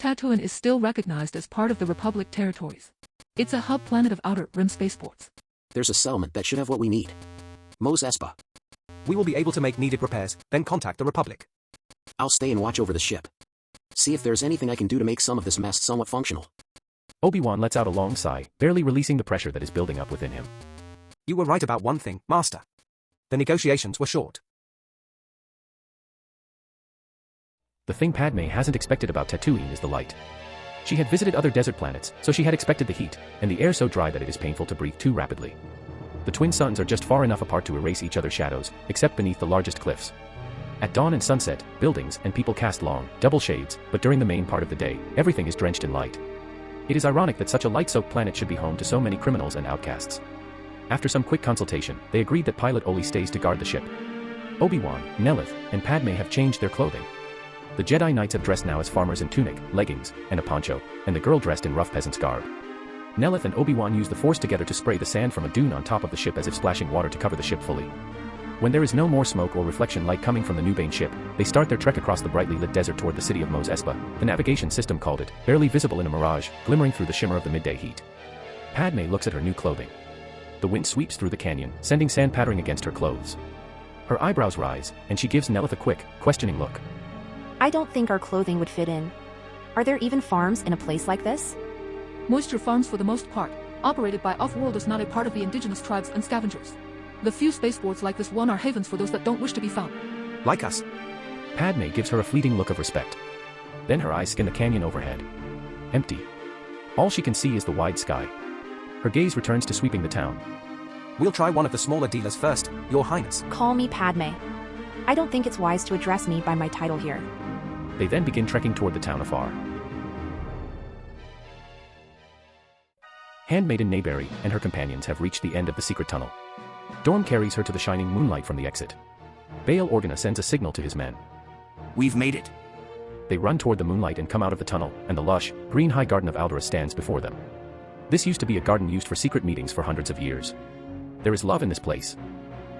Tatooine is still recognized as part of the Republic territories. It's a hub planet of Outer Rim spaceports. There's a settlement that should have what we need. Mos Espa. We will be able to make needed repairs, then contact the Republic. I'll stay and watch over the ship. See if there's anything I can do to make some of this mess somewhat functional. Obi-Wan lets out a long sigh, barely releasing the pressure that is building up within him. You were right about one thing, Master. The negotiations were short. The thing Padme hasn't expected about Tatooine is the light. She had visited other desert planets, so she had expected the heat, and the air so dry that it is painful to breathe too rapidly. The twin suns are just far enough apart to erase each other's shadows, except beneath the largest cliffs. At dawn and sunset, buildings and people cast long, double shades, but during the main part of the day, everything is drenched in light. It is ironic that such a light-soaked planet should be home to so many criminals and outcasts. After some quick consultation, they agreed that Pilot Oli stays to guard the ship. Obi-Wan, Nellith, and Padme have changed their clothing. The Jedi Knights have dressed now as farmers in tunic, leggings, and a poncho, and the girl dressed in rough peasant's garb. Nellith and Obi-Wan use the Force together to spray the sand from a dune on top of the ship as if splashing water to cover the ship fully. When there is no more smoke or reflection light coming from the Nubane ship, they start their trek across the brightly lit desert toward the city of Mos Espa, the navigation system called it, barely visible in a mirage, glimmering through the shimmer of the midday heat. Padme looks at her new clothing. The wind sweeps through the canyon, sending sand pattering against her clothes. Her eyebrows rise, and she gives Nellith a quick, questioning look. I don't think our clothing would fit in. Are there even farms in a place like this? Moisture farms for the most part, operated by off-worlders not a part of the indigenous tribes and scavengers. The few spaceports like this one are havens for those that don't wish to be found. Like us. Padme gives her a fleeting look of respect. Then her eyes scan the canyon overhead. Empty. All she can see is the wide sky. Her gaze returns to sweeping the town. We'll try one of the smaller dealers first, Your Highness. Call me Padme. I don't think it's wise to address me by my title here. They then begin trekking toward the town afar. Handmaiden Nayberry and her companions have reached the end of the secret tunnel. Dorm carries her to the shining moonlight from the exit. Bail Organa sends a signal to his men. We've made it. They run toward the moonlight and come out of the tunnel, and the lush, green high garden of Aldera stands before them. This used to be a garden used for secret meetings for hundreds of years. There is love in this place.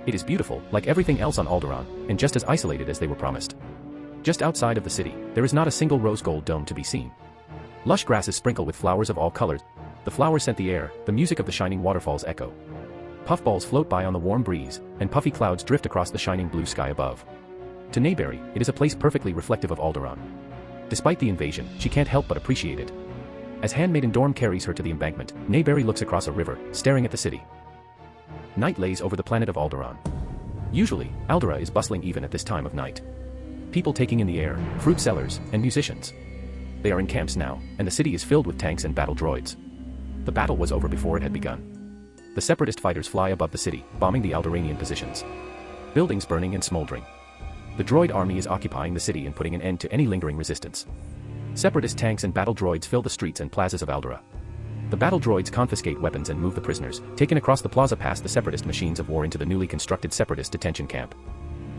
It is beautiful, like everything else on Alderaan, and just as isolated as they were promised. Just outside of the city, there is not a single rose gold dome to be seen. Lush grasses sprinkle with flowers of all colors. The flowers scent the air, the music of the shining waterfalls echo. Puffballs float by on the warm breeze, and puffy clouds drift across the shining blue sky above. To Nayberry, it is a place perfectly reflective of Alderaan. Despite the invasion, she can't help but appreciate it. As Handmaiden Dorm carries her to the embankment, Nayberry looks across a river, staring at the city. Night lays over the planet of Alderaan. Usually, Aldera is bustling even at this time of night. People taking in the air, fruit sellers, and musicians. They are in camps now, and the city is filled with tanks and battle droids. The battle was over before it had begun. The Separatist fighters fly above the city, bombing the Alderanian positions. Buildings burning and smoldering. The droid army is occupying the city and putting an end to any lingering resistance. Separatist tanks and battle droids fill the streets and plazas of Aldera. The battle droids confiscate weapons and move the prisoners, taken across the plaza past the Separatist machines of war into the newly constructed Separatist detention camp.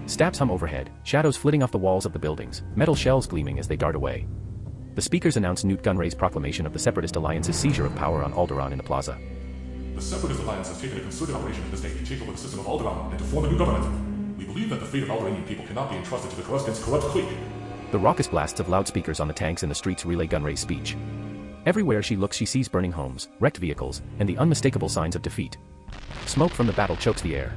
Stabs hum overhead, shadows flitting off the walls of the buildings, metal shells gleaming as they dart away. The speakers announce Newt Gunray's proclamation of the Separatist Alliance's seizure of power on Alderaan in the plaza. The Separatist Alliance has taken a concerted operation this day to take over the system of Alderaan and to form a new government. We believe that the fate of Alderanian people cannot be entrusted to the Coruscant's corrupt clique. The raucous blasts of loudspeakers on the tanks in the streets relay Gunray's speech. Everywhere she looks she sees burning homes, wrecked vehicles, and the unmistakable signs of defeat. Smoke from the battle chokes the air.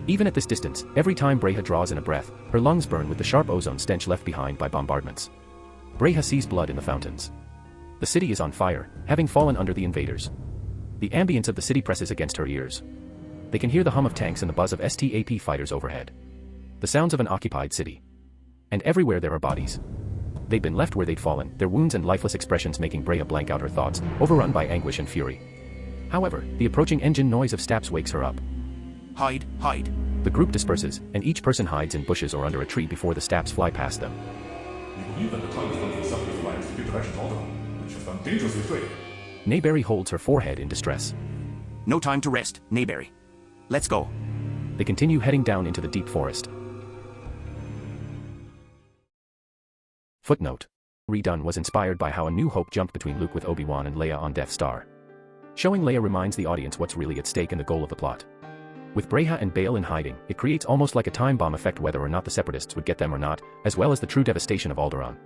Even at this distance, every time Breha draws in a breath, her lungs burn with the sharp ozone stench left behind by bombardments. Breha sees blood in the fountains. The city is on fire, having fallen under the invaders. The ambience of the city presses against her ears. They can hear the hum of tanks and the buzz of STAP fighters overhead. The sounds of an occupied city. And everywhere there are bodies. They'd been left where they'd fallen, their wounds and lifeless expressions making Breha blank out her thoughts, overrun by anguish and fury. However, the approaching engine noise of Staps wakes her up. Hide, hide. The group disperses, and each person hides in bushes or under a tree before the Staps fly past them. We believe that the time is left for the Separatist Alliance to give direction to Alderaan, which has done dangerously astray. Nayberry holds her forehead in distress. No time to rest, Nayberry. Let's go. They continue heading down into the deep forest. Footnote. Redone was inspired by how A New Hope jumped between Luke with Obi-Wan and Leia on Death Star. Showing Leia reminds the audience what's really at stake and the goal of the plot. With Breha and Bail in hiding, it creates almost like a time bomb effect whether or not the Separatists would get them or not, as well as the true devastation of Alderaan.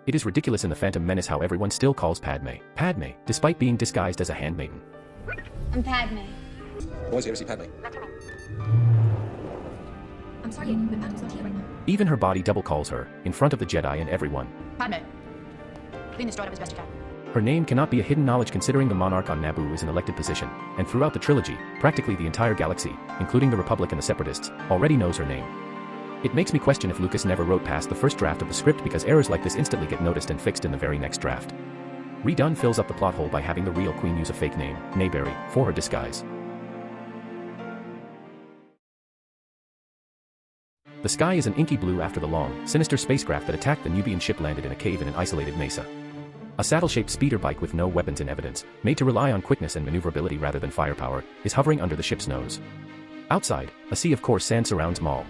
It is ridiculous in The Phantom Menace how everyone still calls Padme, Padme, despite being disguised as a handmaiden. I'm Padme. Boys, here to see Padme. I'm sorry, but Padme's not here right now. Even her body double calls her, in front of the Jedi and everyone. Padme. Clean this droid up as best you can. Her name cannot be a hidden knowledge considering the monarch on Naboo is an elected position, and throughout the trilogy, practically the entire galaxy, including the Republic and the Separatists, already knows her name. It makes me question if Lucas never wrote past the first draft of the script because errors like this instantly get noticed and fixed in the very next draft. Redone fills up the plot hole by having the real queen use a fake name, Nayberry, for her disguise. The sky is an inky blue after the long, sinister spacecraft that attacked the Nubian ship landed in a cave in an isolated mesa. A saddle-shaped speeder bike with no weapons in evidence, made to rely on quickness and maneuverability rather than firepower, is hovering under the ship's nose. Outside, a sea of coarse sand surrounds Maul.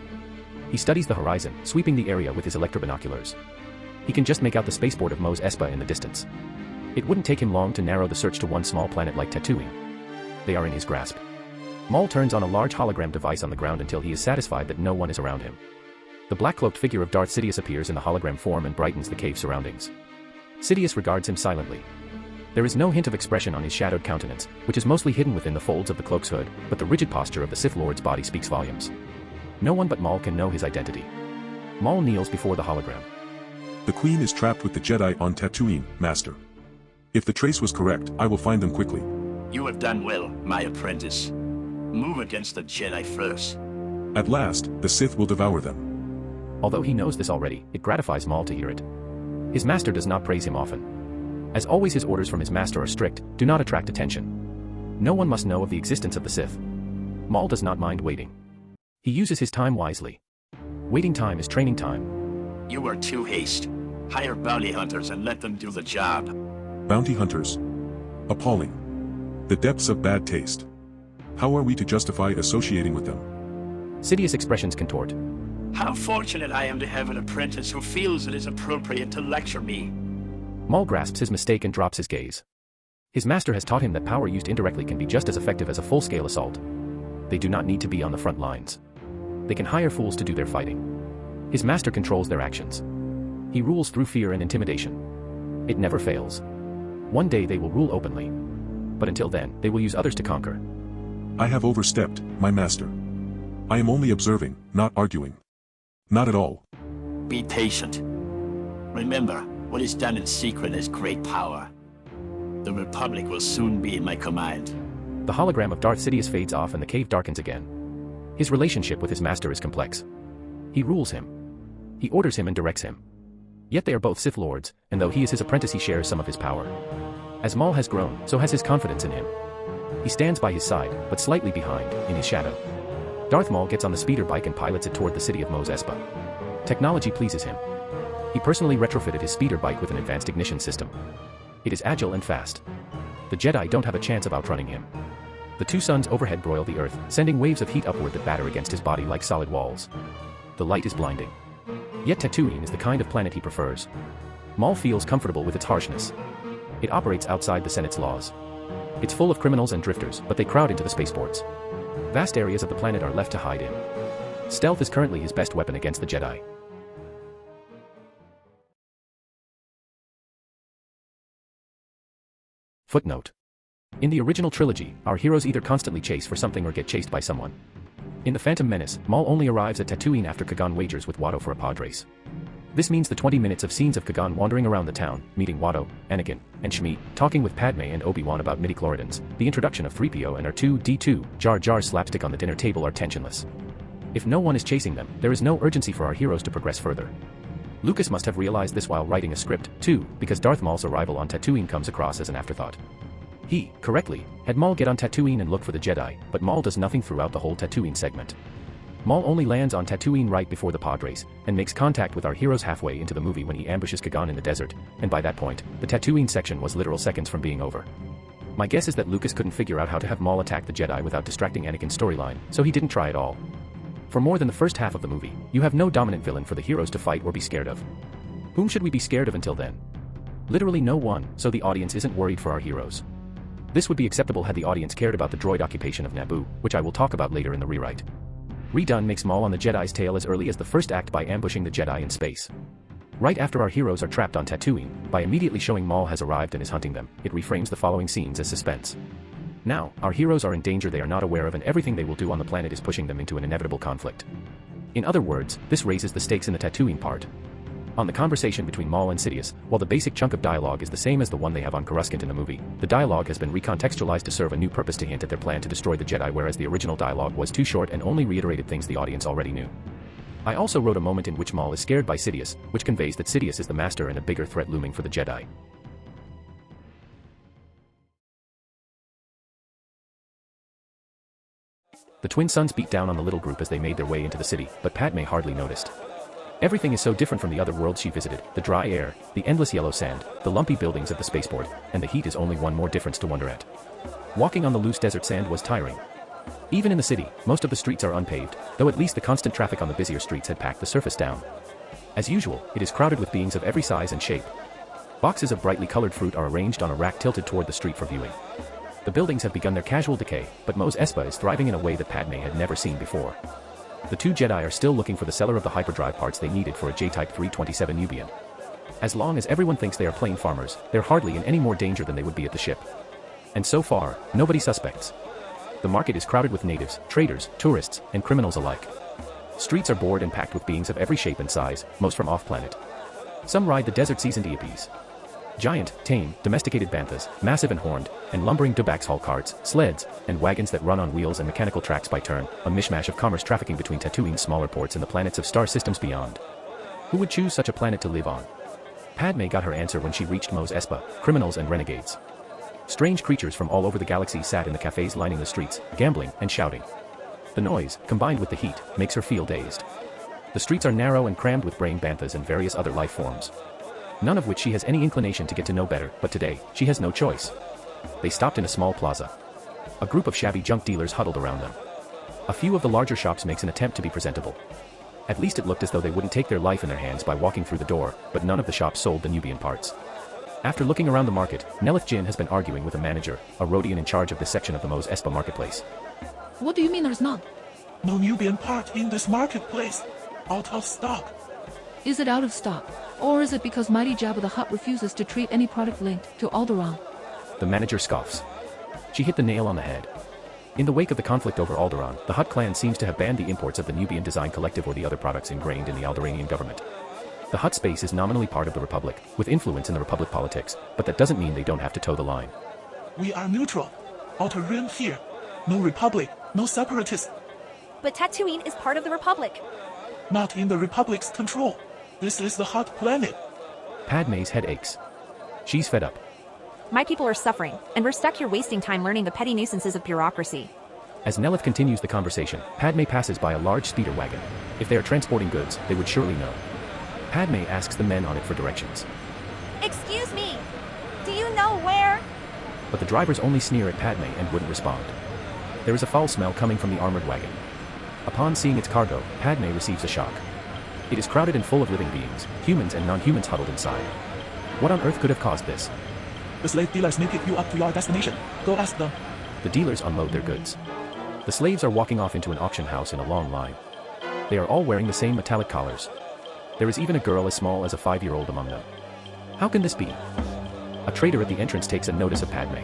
He studies the horizon, sweeping the area with his electrobinoculars. He can just make out the spaceport of Mos Espa in the distance. It wouldn't take him long to narrow the search to one small planet like Tatooine. They are in his grasp. Maul turns on a large hologram device on the ground until he is satisfied that no one is around him. The black-cloaked figure of Darth Sidious appears in the hologram form and brightens the cave surroundings. Sidious regards him silently. There is no hint of expression on his shadowed countenance, which is mostly hidden within the folds of the cloak's hood, but the rigid posture of the Sith Lord's body speaks volumes. No one but Maul can know his identity. Maul kneels before the hologram. The Queen is trapped with the Jedi on Tatooine, Master. If the trace was correct, I will find them quickly. You have done well, my apprentice. Move against the Jedi first. At last, the Sith will devour them. Although he knows this already, it gratifies Maul to hear it. His master does not praise him often. As always, his orders from his master are strict, do not attract attention. No one must know of the existence of the Sith. Maul does not mind waiting. He uses his time wisely. Waiting time is training time. You are too hasty. Hire bounty hunters and let them do the job. Bounty hunters? Appalling. The depths of bad taste. How are we to justify associating with them? Sidious' expressions contort. How fortunate I am to have an apprentice who feels it is appropriate to lecture me. Maul grasps his mistake and drops his gaze. His master has taught him that power used indirectly can be just as effective as a full-scale assault. They do not need to be on the front lines. They can hire fools to do their fighting. His master controls their actions. He rules through fear and intimidation. It never fails. One day they will rule openly. But until then, they will use others to conquer. I have overstepped, my master. I am only observing, not arguing. Not at all. Be patient. Remember, what is done in secret has great power. The Republic will soon be in my command. The hologram of Darth Sidious fades off and the cave darkens again. His relationship with his master is complex. He rules him. He orders him and directs him. Yet they are both Sith Lords, and though he is his apprentice he shares some of his power. As Maul has grown, so has his confidence in him. He stands by his side, but slightly behind, in his shadow. Darth Maul gets on the speeder bike and pilots it toward the city of Mos Espa. Technology pleases him. He personally retrofitted his speeder bike with an advanced ignition system. It is agile and fast. The Jedi don't have a chance of outrunning him. The two suns overhead broil the earth, sending waves of heat upward that batter against his body like solid walls. The light is blinding. Yet Tatooine is the kind of planet he prefers. Maul feels comfortable with its harshness. It operates outside the Senate's laws. It's full of criminals and drifters, but they crowd into the spaceports. Vast areas of the planet are left to hide in. Stealth is currently his best weapon against the Jedi. Footnote. In the original trilogy, our heroes either constantly chase for something or get chased by someone. In The Phantom Menace, Maul only arrives at Tatooine after Qui-Gon wagers with Watto for a pod race. This means the 20 minutes of scenes of Qui-Gon wandering around the town, meeting Watto, Anakin, and Shmi, talking with Padme and Obi-Wan about midi-chlorians, the introduction of 3PO and R2-D2, Jar Jar's slapstick on the dinner table are tensionless. If no one is chasing them, there is no urgency for our heroes to progress further. Lucas must have realized this while writing a script, too, because Darth Maul's arrival on Tatooine comes across as an afterthought. He, correctly, had Maul get on Tatooine and look for the Jedi, but Maul does nothing throughout the whole Tatooine segment. Maul only lands on Tatooine right before the pod race, and makes contact with our heroes halfway into the movie when he ambushes Qui-Gon in the desert, and by that point, the Tatooine section was literal seconds from being over. My guess is that Lucas couldn't figure out how to have Maul attack the Jedi without distracting Anakin's storyline, so he didn't try at all. For more than the first half of the movie, you have no dominant villain for the heroes to fight or be scared of. Whom should we be scared of until then? Literally no one, so the audience isn't worried for our heroes. This would be acceptable had the audience cared about the droid occupation of Naboo, which I will talk about later in the rewrite. Redone makes Maul on the Jedi's tail as early as the first act by ambushing the Jedi in space. Right after our heroes are trapped on Tatooine, by immediately showing Maul has arrived and is hunting them, it reframes the following scenes as suspense. Now, our heroes are in danger they are not aware of, and everything they will do on the planet is pushing them into an inevitable conflict. In other words, this raises the stakes in the Tatooine part. On the conversation between Maul and Sidious, while the basic chunk of dialogue is the same as the one they have on Coruscant in the movie, the dialogue has been recontextualized to serve a new purpose to hint at their plan to destroy the Jedi, whereas the original dialogue was too short and only reiterated things the audience already knew. I also wrote a moment in which Maul is scared by Sidious, which conveys that Sidious is the master and a bigger threat looming for the Jedi. The twin sons beat down on the little group as they made their way into the city, but Padme hardly noticed. Everything is so different from the other worlds she visited: the dry air, the endless yellow sand, the lumpy buildings of the spaceport, and the heat is only one more difference to wonder at. Walking on the loose desert sand was tiring. Even in the city, most of the streets are unpaved, though at least the constant traffic on the busier streets had packed the surface down. As usual, it is crowded with beings of every size and shape. Boxes of brightly colored fruit are arranged on a rack tilted toward the street for viewing. The buildings have begun their casual decay, but Mos Espa is thriving in a way that Padme had never seen before. The two Jedi are still looking for the seller of the hyperdrive parts they needed for a J-Type 327 Nubian. As long as everyone thinks they are plain farmers, they're hardly in any more danger than they would be at the ship. And so far, nobody suspects. The market is crowded with natives, traders, tourists, and criminals alike. Streets are bored and packed with beings of every shape and size, most from off-planet. Some ride the desert seasoned eepies. Giant, tame, domesticated banthas, massive and horned, and lumbering Dubax haul carts, sleds, and wagons that run on wheels and mechanical tracks by turn, a mishmash of commerce trafficking between Tatooine's smaller ports and the planets of star systems beyond. Who would choose such a planet to live on? Padme got her answer when she reached Mos Espa: criminals and renegades. Strange creatures from all over the galaxy sat in the cafes lining the streets, gambling and shouting. The noise, combined with the heat, makes her feel dazed. The streets are narrow and crammed with brain banthas and various other life forms. None of which she has any inclination to get to know better, but today, she has no choice. They stopped in a small plaza. A group of shabby junk dealers huddled around them. A few of the larger shops makes an attempt to be presentable. At least it looked as though they wouldn't take their life in their hands by walking through the door, but none of the shops sold the Nubian parts. After looking around the market, Nellith Jin has been arguing with a manager, a Rodian in charge of this section of the Mos Espa marketplace. What do you mean there's none? No Nubian part in this marketplace. Out of stock. Is it out of stock? Or is it because mighty Jabba the Hutt refuses to treat any product linked to Alderaan? The manager scoffs. She hit the nail on the head. In the wake of the conflict over Alderaan, the Hutt clan seems to have banned the imports of the Nubian Design Collective or the other products ingrained in the Alderaanian government. The Hutt space is nominally part of the Republic, with influence in the Republic politics, but that doesn't mean they don't have to toe the line. We are neutral. Outer Rim here. No Republic, no separatists. But Tatooine is part of the Republic. Not in the Republic's control. This is the Hutt planet. Padme's head aches. She's fed up. My people are suffering, and we're stuck here wasting time learning the petty nuisances of bureaucracy. As Nellith continues the conversation, Padme passes by a large speeder wagon. If they are transporting goods, they would surely know. Padme asks the men on it for directions. Excuse me, do you know where? But the drivers only sneer at Padme and wouldn't respond. There is a foul smell coming from the armored wagon. Upon seeing its cargo, Padme receives a shock. It is crowded and full of living beings, humans and non-humans huddled inside. What on earth could have caused this? The slave dealers may pick you up to your destination. Go ask them. The dealers unload their goods. The slaves are walking off into an auction house in a long line. They are all wearing the same metallic collars. There is even a girl as small as a 5-year-old among them. How can this be? A trader at the entrance takes a notice of Padme.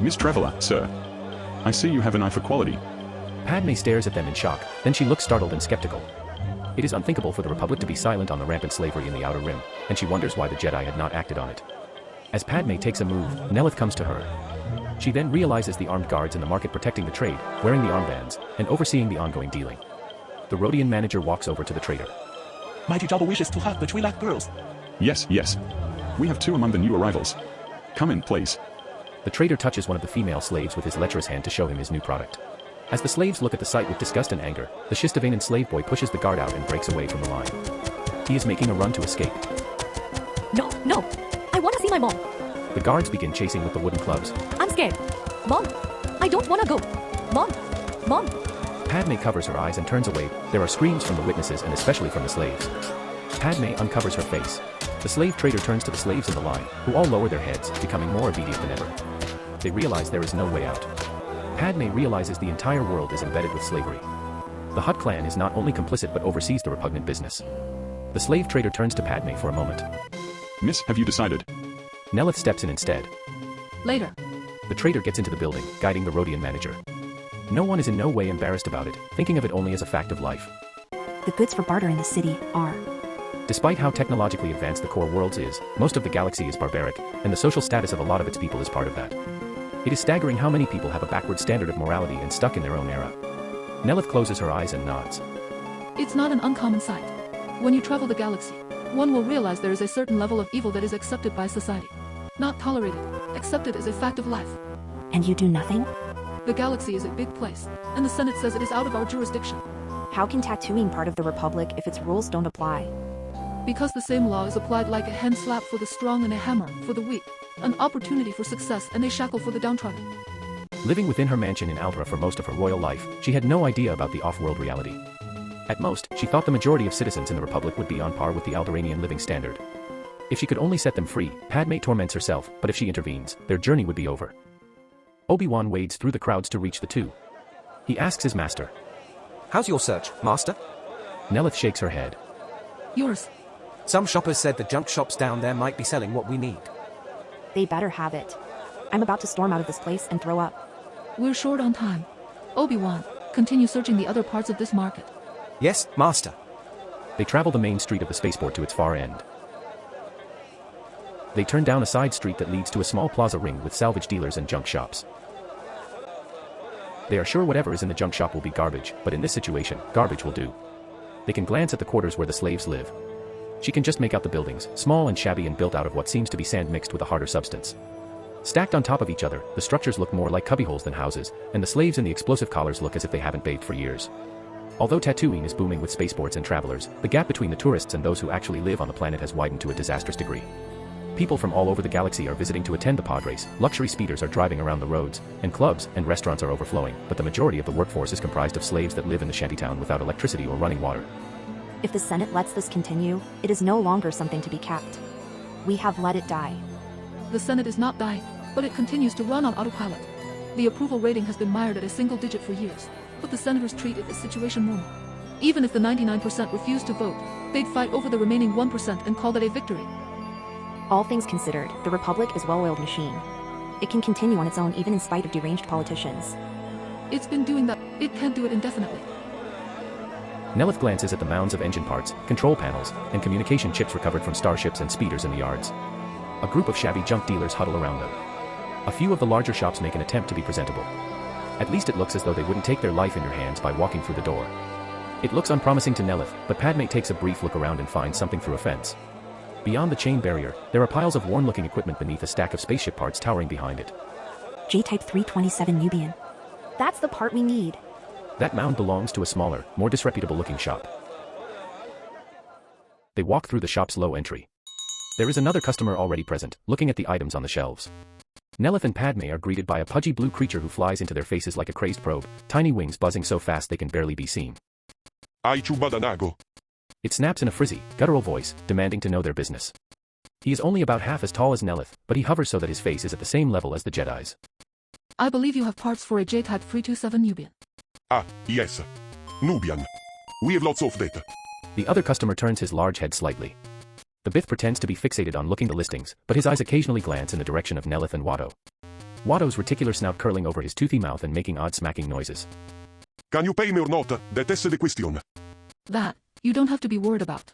Miss Traveler, sir. I see you have an eye for quality. Padme stares at them in shock, then she looks startled and skeptical. It is unthinkable for the Republic to be silent on the rampant slavery in the Outer Rim, and she wonders why the Jedi had not acted on it. As Padme takes a move, Nellith comes to her. She then realizes the armed guards in the market protecting the trade, wearing the armbands, and overseeing the ongoing dealing. The Rodian manager walks over to the trader. Mighty Jabba wishes to have the Twi'lek girls. Yes, yes. We have 2 among the new arrivals. Come in, please. The trader touches one of the female slaves with his lecherous hand to show him his new product. As the slaves look at the sight with disgust and anger, the Shistavanan slave boy pushes the guard out and breaks away from the line. He is making a run to escape. No, no! I want to see my mom! The guards begin chasing with the wooden clubs. I'm scared. Mom! I don't want to go! Mom! Mom! Padme covers her eyes and turns away. There are screams from the witnesses and especially from the slaves. Padme uncovers her face. The slave trader turns to the slaves in the line, who all lower their heads, becoming more obedient than ever. They realize there is no way out. Padme realizes the entire world is embedded with slavery. The Hutt clan is not only complicit but oversees the repugnant business. The slave trader turns to Padme for a moment. Miss, have you decided? Nellith steps in instead. Later. The trader gets into the building, guiding the Rodian manager. No one is in no way embarrassed about it, thinking of it only as a fact of life. The goods for barter in the city are. Despite how technologically advanced the core worlds is, most of the galaxy is barbaric, and the social status of a lot of its people is part of that. It is staggering how many people have a backward standard of morality and stuck in their own era. Nellith closes her eyes and nods. It's not an uncommon sight. When you travel the galaxy, one will realize there is a certain level of evil that is accepted by society. Not tolerated, accepted as a fact of life. And you do nothing? The galaxy is a big place, and the Senate says it is out of our jurisdiction. How can tattooing part of the Republic if its rules don't apply? Because the same law is applied like a hand slap for the strong and a hammer for the weak, an opportunity for success and a shackle for the downtrodden. Living within her mansion in Aldera for most of her royal life, she had no idea about the off-world reality. At most, she thought the majority of citizens in the Republic would be on par with the Alderanian living standard. If she could only set them free, Padme torments herself, but if she intervenes, their journey would be over. Obi-Wan wades through the crowds to reach the two. He asks his master. How's your search, Master? Nellith shakes her head. Yours. Some shoppers said the junk shops down there might be selling what we need. They better have it. I'm about to storm out of this place and throw up. We're short on time. Obi-Wan, continue searching the other parts of this market. Yes, Master. They travel the main street of the spaceport to its far end. They turn down a side street that leads to a small plaza ring with salvage dealers and junk shops. They are sure whatever is in the junk shop will be garbage, but in this situation, garbage will do. They can glance at the quarters where the slaves live. She can just make out the buildings, small and shabby and built out of what seems to be sand mixed with a harder substance. Stacked on top of each other, the structures look more like cubbyholes than houses, and the slaves in the explosive collars look as if they haven't bathed for years. Although Tatooine is booming with spaceports and travelers, the gap between the tourists and those who actually live on the planet has widened to a disastrous degree. People from all over the galaxy are visiting to attend the pod race, luxury speeders are driving around the roads, and clubs and restaurants are overflowing, but the majority of the workforce is comprised of slaves that live in the shantytown without electricity or running water. If the Senate lets this continue, it is no longer something to be kept. We have let it die. The Senate is not dying, but it continues to run on autopilot. The approval rating has been mired at a single digit for years, but the senators treat it as situation normal. Even if the 99% refuse to vote, they'd fight over the remaining 1% and call that a victory. All things considered, the Republic is a well-oiled machine. It can continue on its own even in spite of deranged politicians. It's been doing that. It can't do it indefinitely. Nellith glances at the mounds of engine parts, control panels, and communication chips recovered from starships and speeders in the yards. A group of shabby junk dealers huddle around them. A few of the larger shops make an attempt to be presentable. At least it looks as though they wouldn't take their life in their hands by walking through the door. It looks unpromising to Nellith, but Padme takes a brief look around and finds something through a fence. Beyond the chain barrier, there are piles of worn-looking equipment beneath a stack of spaceship parts towering behind it. J-Type 327 Nubian. That's the part we need. That mound belongs to a smaller, more disreputable-looking shop. They walk through the shop's low entry. There is another customer already present, looking at the items on the shelves. Nellith and Padme are greeted by a pudgy blue creature who flies into their faces like a crazed probe, tiny wings buzzing so fast they can barely be seen. Ai chubadanago. It snaps in a frizzy, guttural voice, demanding to know their business. He is only about half as tall as Nellith, but he hovers so that his face is at the same level as the Jedi's. I believe you have parts for a J-Type 327 Nubian. Ah, yes. Nubian. We have lots of that. The other customer turns his large head slightly. The Bith pretends to be fixated on looking the listings, but his eyes occasionally glance in the direction of Nellith and Watto. Watto's reticular snout curling over his toothy mouth and making odd smacking noises. Can you pay me or not? That is the question. That, you don't have to be worried about.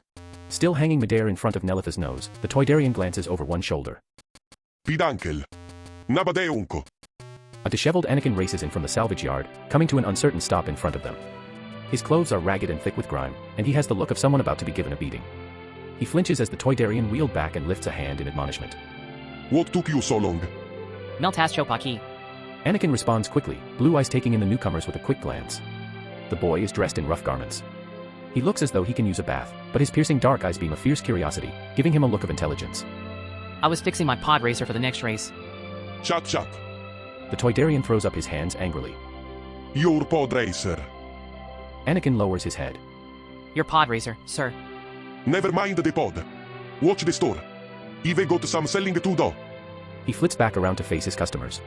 Still hanging midair in front of Nellith's nose, the Toydarian glances over one shoulder. Pidankel. Nabadeunko. A disheveled Anakin races in from the salvage yard, coming to an uncertain stop in front of them. His clothes are ragged and thick with grime, and he has the look of someone about to be given a beating. He flinches as the Toydarian wheeled back and lifts a hand in admonishment. What took you so long? Meltas Chopaki. Anakin responds quickly, blue eyes taking in the newcomers with a quick glance. The boy is dressed in rough garments. He looks as though he can use a bath, but his piercing dark eyes beam a fierce curiosity, giving him a look of intelligence. I was fixing my pod racer for the next race. Chat chat. The Toydarian throws up his hands angrily. Your pod racer. Anakin lowers his head. Your pod racer, sir. Never mind the pod. Watch the store. I've got some selling to do. He flits back around to face his customers.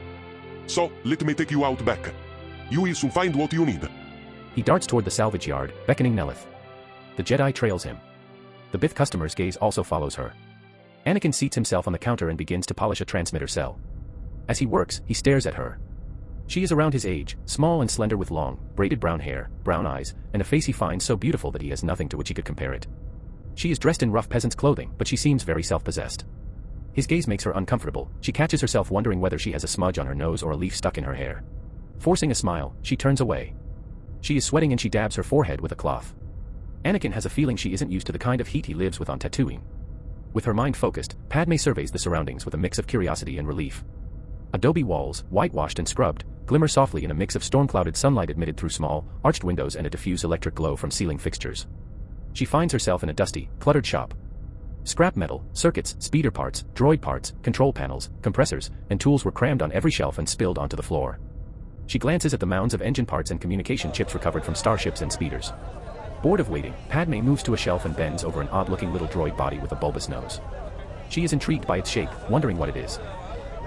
So, let me take you out back. You will soon find what you need. He darts toward the salvage yard, beckoning Nellith. The Jedi trails him. The Bith customer's gaze also follows her. Anakin seats himself on the counter and begins to polish a transmitter cell. As he works, he stares at her. She is around his age, small and slender with long, braided brown hair, brown eyes, and a face he finds so beautiful that he has nothing to which he could compare it. She is dressed in rough peasant's clothing, but she seems very self-possessed. His gaze makes her uncomfortable. She catches herself wondering whether she has a smudge on her nose or a leaf stuck in her hair. Forcing a smile, she turns away. She is sweating and she dabs her forehead with a cloth. Anakin has a feeling she isn't used to the kind of heat he lives with on Tatooine. With her mind focused, Padme surveys the surroundings with a mix of curiosity and relief. Adobe walls, whitewashed and scrubbed, glimmer softly in a mix of storm-clouded sunlight admitted through small, arched windows and a diffuse electric glow from ceiling fixtures. She finds herself in a dusty, cluttered shop. Scrap metal, circuits, speeder parts, droid parts, control panels, compressors, and tools were crammed on every shelf and spilled onto the floor. She glances at the mounds of engine parts and communication chips recovered from starships and speeders. Bored of waiting, Padme moves to a shelf and bends over an odd-looking little droid body with a bulbous nose. She is intrigued by its shape, wondering what it is.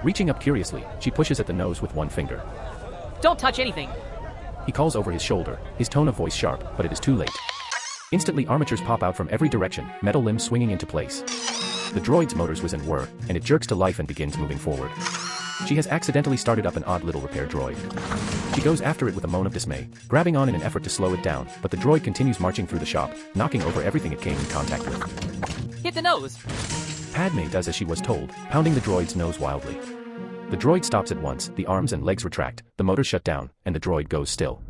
Reaching up curiously, she pushes at the nose with one finger. Don't touch anything! He calls over his shoulder, his tone of voice sharp, but it is too late. Instantly armatures pop out from every direction, metal limbs swinging into place. The droid's motors whiz and whir, and it jerks to life and begins moving forward. She has accidentally started up an odd little repair droid. She goes after it with a moan of dismay, grabbing on in an effort to slow it down, but the droid continues marching through the shop, knocking over everything it came in contact with. Hit the nose! Padme does as she was told, pounding the droid's nose wildly. The droid stops at once, the arms and legs retract, the motors shut down, and the droid goes still.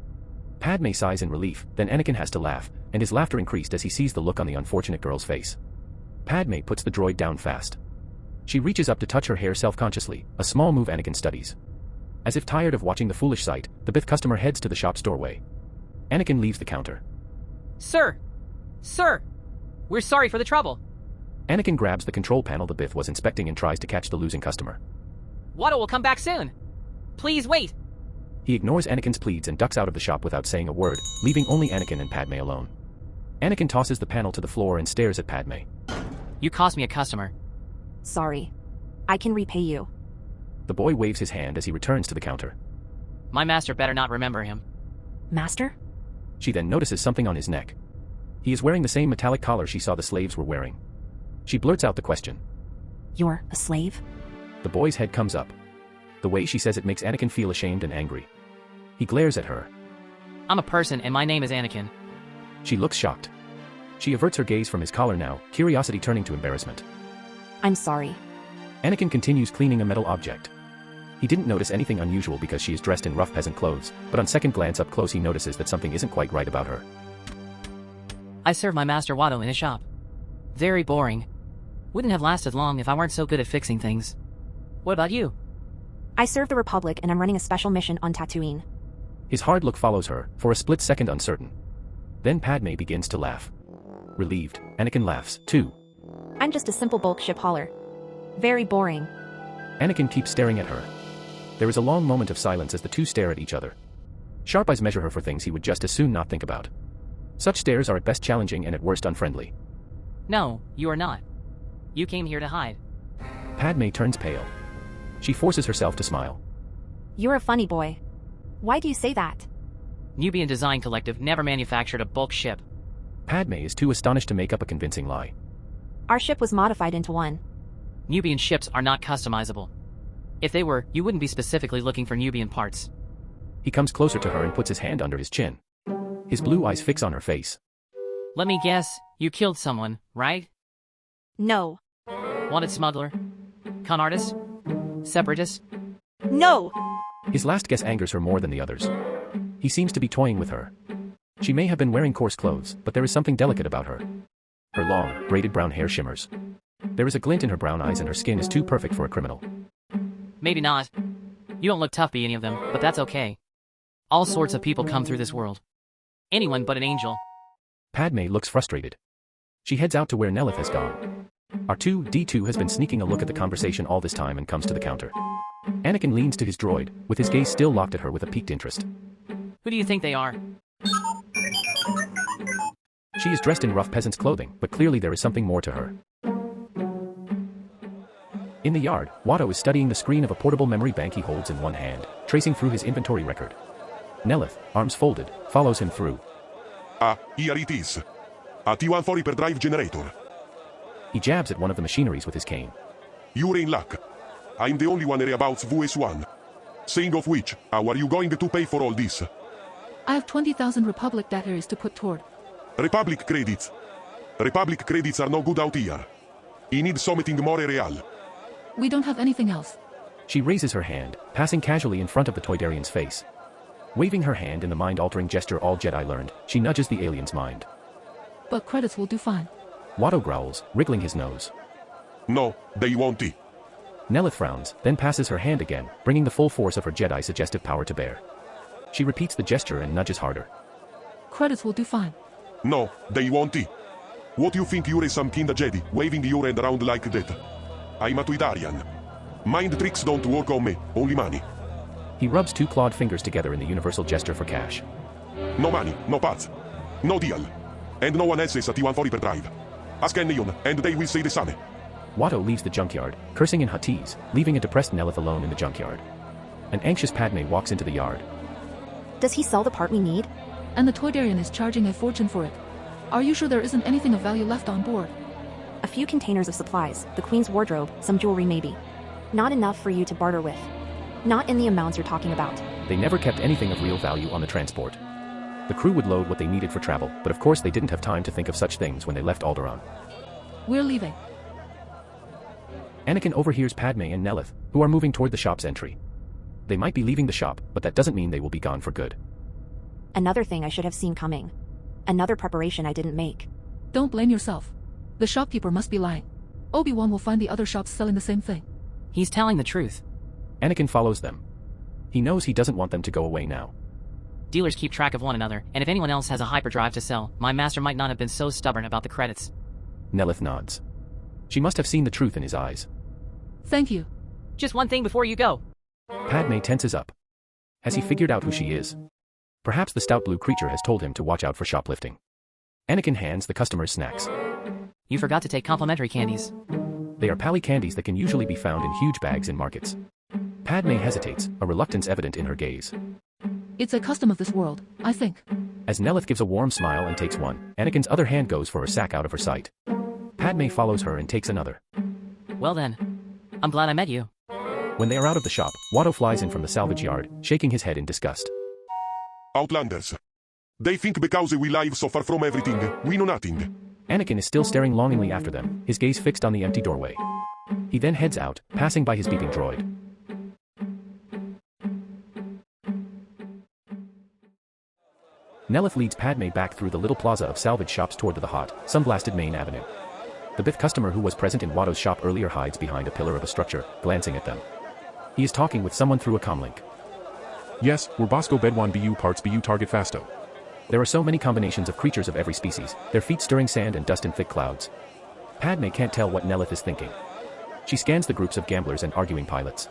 Padme sighs in relief, then Anakin has to laugh, and his laughter increased as he sees the look on the unfortunate girl's face. Padme puts the droid down fast. She reaches up to touch her hair self-consciously, a small move Anakin studies. As if tired of watching the foolish sight, the Bith customer heads to the shop's doorway. Anakin leaves the counter. Sir! Sir! We're sorry for the trouble. Anakin grabs the control panel the Bith was inspecting and tries to catch the losing customer. Watto will come back soon. Please wait. He ignores Anakin's pleads and ducks out of the shop without saying a word, leaving only Anakin and Padme alone. Anakin tosses the panel to the floor and stares at Padme. You cost me a customer. Sorry. I can repay you. The boy waves his hand as he returns to the counter. My master better not remember him. Master? She then notices something on his neck. He is wearing the same metallic collar she saw the slaves were wearing. She blurts out the question. You're a slave? The boy's head comes up. The way she says it makes Anakin feel ashamed and angry. He glares at her. I'm a person and my name is Anakin. She looks shocked. She averts her gaze from his collar now, curiosity turning to embarrassment. I'm sorry. Anakin continues cleaning a metal object. He didn't notice anything unusual because she is dressed in rough peasant clothes, but on second glance up close he notices that something isn't quite right about her. I serve my master Watto in his shop. Very boring. Wouldn't have lasted long if I weren't so good at fixing things. What about you? I serve the Republic and I'm running a special mission on Tatooine. His hard look follows her, for a split second uncertain. Then Padme begins to laugh. Relieved, Anakin laughs, too. I'm just a simple bulk ship hauler. Very boring. Anakin keeps staring at her. There is a long moment of silence as the two stare at each other. Sharp eyes measure her for things he would just as soon not think about. Such stares are at best challenging and at worst unfriendly. No, you are not. You came here to hide. Padme turns pale. She forces herself to smile. You're a funny boy. Why do you say that? Nubian Design Collective never manufactured a bulk ship. Padme is too astonished to make up a convincing lie. Our ship was modified into one. Nubian ships are not customizable. If they were, you wouldn't be specifically looking for Nubian parts. He comes closer to her and puts his hand under his chin. His blue eyes fix on her face. Let me guess, you killed someone, right? No. Wanted smuggler? Con artist? Separatist? No! His last guess angers her more than the others. He seems to be toying with her. She may have been wearing coarse clothes, but there is something delicate about her. Her long, braided brown hair shimmers. There is a glint in her brown eyes and her skin is too perfect for a criminal. Maybe not. You don't look tough to be any of them, but that's okay. All sorts of people come through this world. Anyone but an angel. Padme looks frustrated. She heads out to where Nellith has gone. R2-D2 has been sneaking a look at the conversation all this time and comes to the counter. Anakin leans to his droid, with his gaze still locked at her with a piqued interest. Who do you think they are? She is dressed in rough peasant's clothing, but clearly there is something more to her. In the yard, Watto is studying the screen of a portable memory bank he holds in one hand, tracing through his inventory record. Nellith, arms folded, follows him through. Ah, here it is. A T1 hyperdrive generator. He jabs at one of the machineries with his cane. You're in luck. I'm the only one hereabouts VS1. Saying of which, how are you going to pay for all this? I have 20,000 Republic dataries to put toward. Republic credits. Republic credits are no good out here. He needs something more real. We don't have anything else. She raises her hand, passing casually in front of the Toydarian's face. Waving her hand in the mind-altering gesture all Jedi learned, she nudges the alien's mind. But credits will do fine. Watto growls, wriggling his nose. No, they won't. Nellith frowns, then passes her hand again, bringing the full force of her Jedi suggestive power to bear. She repeats the gesture and nudges harder. Credits will do fine. No, they won't. What you think you're some kind of Jedi, waving your hand around like that? I'm a Toydarian. Mind tricks don't work on me, only money. He rubs two clawed fingers together in the universal gesture for cash. No money, no parts. No deal. And no one else is a T1 hyperdrive. Ask anyone, and they will say the same. Watto leaves the junkyard, cursing in Huttese, leaving a depressed Nellith alone in the junkyard. An anxious Padme walks into the yard. Does he sell the part we need? And the Toydarian is charging a fortune for it. Are you sure there isn't anything of value left on board? A few containers of supplies, the Queen's wardrobe, some jewelry maybe. Not enough for you to barter with. Not in the amounts you're talking about. They never kept anything of real value on the transport. The crew would load what they needed for travel, but of course they didn't have time to think of such things when they left Alderaan. We're leaving. Anakin overhears Padme and Nellith, who are moving toward the shop's entry. They might be leaving the shop, but that doesn't mean they will be gone for good. Another thing I should have seen coming. Another preparation I didn't make. Don't blame yourself. The shopkeeper must be lying. Obi-Wan will find the other shops selling the same thing. He's telling the truth. Anakin follows them. He knows he doesn't want them to go away now. Dealers keep track of one another, and if anyone else has a hyperdrive to sell, my master might not have been so stubborn about the credits. Nellith nods. She must have seen the truth in his eyes. Thank you. Just one thing before you go. Padme tenses up. Has he figured out who she is? Perhaps the stout blue creature has told him to watch out for shoplifting. Anakin hands the customers snacks. You forgot to take complimentary candies. They are pally candies that can usually be found in huge bags in markets. Padme hesitates, a reluctance evident in her gaze. It's a custom of this world, I think. As Nellith gives a warm smile and takes one, Anakin's other hand goes for her sack out of her sight. Padme follows her and takes another. Well then, I'm glad I met you. When they are out of the shop, Watto flies in from the salvage yard, shaking his head in disgust. Outlanders. They think because we live so far from everything, we know nothing. Anakin is still staring longingly after them, his gaze fixed on the empty doorway. He then heads out, passing by his beeping droid. Nellith leads Padme back through the little plaza of salvage shops toward the hot, sun-blasted main avenue. The Bith customer who was present in Watto's shop earlier hides behind a pillar of a structure, glancing at them. He is talking with someone through a comlink. Yes, we're Bosco Bedwan BU parts BU target fasto. There are so many combinations of creatures of every species, their feet stirring sand and dust in thick clouds. Padme can't tell what Nellith is thinking. She scans the groups of gamblers and arguing pilots.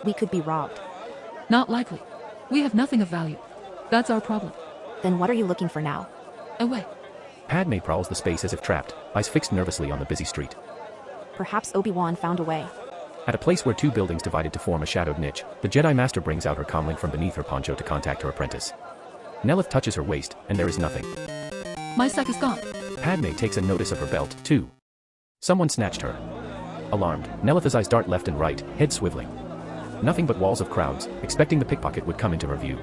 We could be robbed. Not likely. We have nothing of value. That's our problem. Then what are you looking for now? Away. Padme prowls the space as if trapped, eyes fixed nervously on the busy street. Perhaps Obi-Wan found a way. At a place where two buildings divided to form a shadowed niche, the Jedi Master brings out her comlink from beneath her poncho to contact her apprentice. Nellith touches her waist, and there is nothing. My sack is gone. Padme takes a notice of her belt, too. Someone snatched her. Alarmed, Nellith's eyes dart left and right, head swiveling. Nothing but walls of crowds, expecting the pickpocket would come into her view.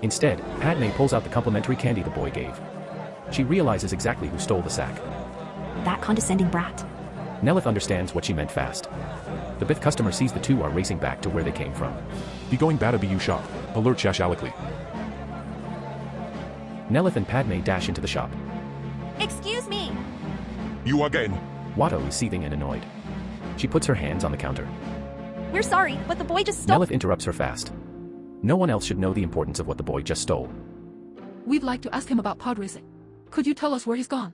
Instead, Padme pulls out the complimentary candy the boy gave. She realizes exactly who stole the sack. That condescending brat. Nellith understands what she meant fast. The Bith customer sees the two are racing back to where they came from. Be going bada BU shop. Alert Shashalikly. Nellith and Padme dash into the shop. Excuse me! You again? Watto is seething and annoyed. She puts her hands on the counter. We're sorry, but the boy just stole— Nellith interrupts her fast. No one else should know the importance of what the boy just stole. We'd like to ask him about pod racing. Could you tell us where he's gone?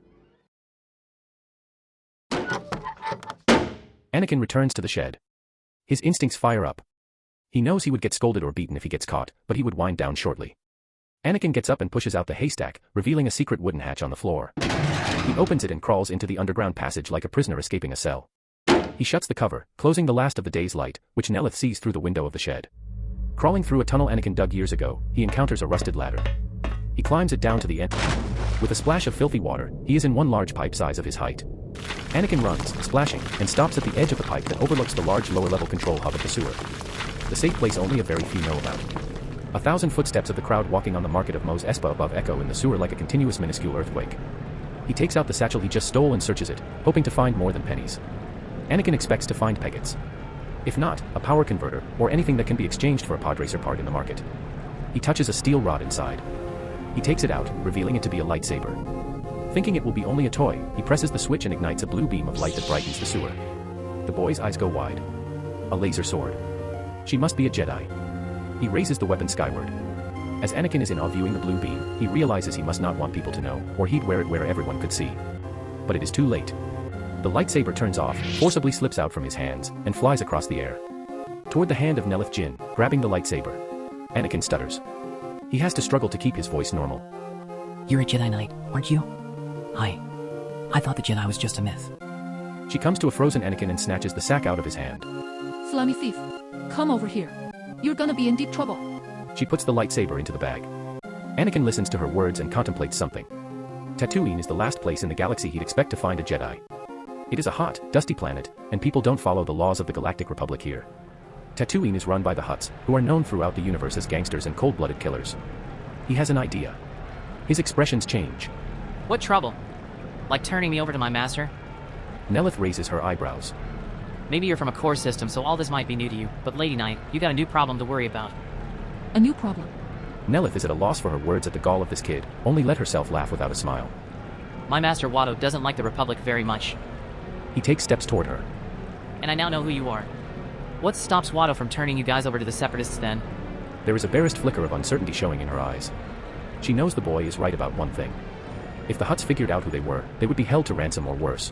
Anakin returns to the shed. His instincts fire up. He knows he would get scolded or beaten if he gets caught, but he would wind down shortly. Anakin gets up and pushes out the haystack, revealing a secret wooden hatch on the floor. He opens it and crawls into the underground passage like a prisoner escaping a cell. He shuts the cover, closing the last of the day's light, which Nellith sees through the window of the shed. Crawling through a tunnel Anakin dug years ago, he encounters a rusted ladder. He climbs it down to the end. With a splash of filthy water, he is in one large pipe size of his height. Anakin runs, splashing, and stops at the edge of the pipe that overlooks the large lower-level control hub of the sewer. The safe place only a very few know about. 1,000 footsteps of the crowd walking on the market of Mos Espa above echo in the sewer like a continuous minuscule earthquake. He takes out the satchel he just stole and searches it, hoping to find more than pennies. Anakin expects to find peggets. If not, a power converter, or anything that can be exchanged for a pod racer part in the market. He touches a steel rod inside. He takes it out, revealing it to be a lightsaber. Thinking it will be only a toy, he presses the switch and ignites a blue beam of light that brightens the sewer. The boy's eyes go wide. A laser sword. She must be a Jedi. He raises the weapon skyward. As Anakin is in awe viewing the blue beam, he realizes he must not want people to know, or he'd wear it where everyone could see. But it is too late. The lightsaber turns off, forcibly slips out from his hands, and flies across the air. Toward the hand of Nellith Jin, grabbing the lightsaber. Anakin stutters. He has to struggle to keep his voice normal. You're a Jedi Knight, aren't you? I thought the Jedi was just a myth. She comes to a frozen Anakin and snatches the sack out of his hand. Slimy thief. Come over here. You're gonna be in deep trouble. She puts the lightsaber into the bag. Anakin listens to her words and contemplates something. Tatooine is the last place in the galaxy he'd expect to find a Jedi. It is a hot, dusty planet, and people don't follow the laws of the Galactic Republic here. Tatooine is run by the Hutts, who are known throughout the universe as gangsters and cold-blooded killers. He has an idea. His expressions change. What trouble? Like turning me over to my master? Nellith raises her eyebrows. Maybe you're from a core system, so all this might be new to you, but Lady Knight, you got a new problem to worry about. A new problem? Nellith is at a loss for her words at the gall of this kid, only let herself laugh without a smile. My master Watto doesn't like the Republic very much. He takes steps toward her. And I now know who you are. What stops Watto from turning you guys over to the Separatists then? There is a barest flicker of uncertainty showing in her eyes. She knows the boy is right about one thing. If the Hutts figured out who they were, they would be held to ransom or worse.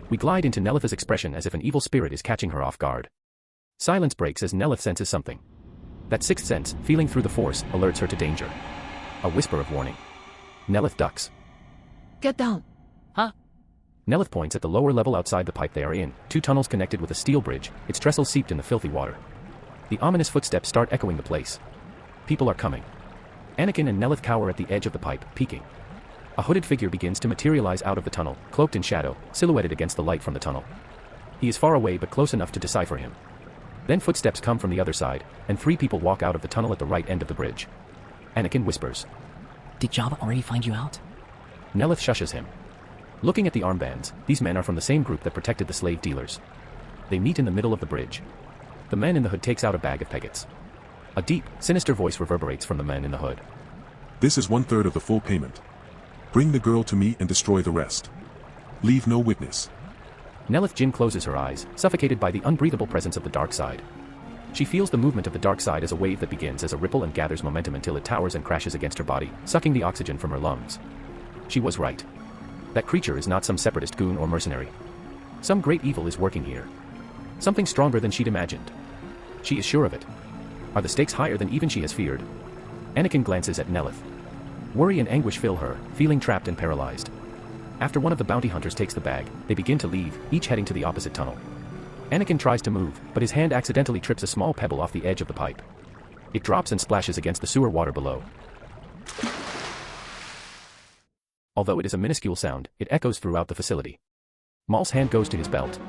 We glide into Nellith's expression as if an evil spirit is catching her off guard. Silence breaks as Nellith senses something. That sixth sense, feeling through the Force, alerts her to danger. A whisper of warning. Nellith ducks. Get down. Huh? Nellith points at the lower level outside the pipe they are in, 2 tunnels connected with a steel bridge, its trestles seeped in the filthy water. The ominous footsteps start echoing the place. People are coming. Anakin and Nellith cower at the edge of the pipe, peeking. A hooded figure begins to materialize out of the tunnel, cloaked in shadow, silhouetted against the light from the tunnel. He is far away but close enough to decipher him. Then footsteps come from the other side, and 3 people walk out of the tunnel at the right end of the bridge. Anakin whispers. Did Jabba already find you out? Nellith shushes him. Looking at the armbands, these men are from the same group that protected the slave dealers. They meet in the middle of the bridge. The man in the hood takes out a bag of peggets. A deep, sinister voice reverberates from the man in the hood. This is 1/3 of the full payment. Bring the girl to me and destroy the rest. Leave no witness. Nellith Jin closes her eyes, suffocated by the unbreathable presence of the dark side. She feels the movement of the dark side as a wave that begins as a ripple and gathers momentum until it towers and crashes against her body, sucking the oxygen from her lungs. She was right. That creature is not some separatist goon or mercenary. Some great evil is working here. Something stronger than she'd imagined. She is sure of it. Are the stakes higher than even she has feared? Anakin glances at Nellith. Worry and anguish fill her, feeling trapped and paralyzed. After one of the bounty hunters takes the bag, they begin to leave, each heading to the opposite tunnel. Anakin tries to move, but his hand accidentally trips a small pebble off the edge of the pipe. It drops and splashes against the sewer water below. Although it is a minuscule sound, it echoes throughout the facility. Maul's hand goes to his belt.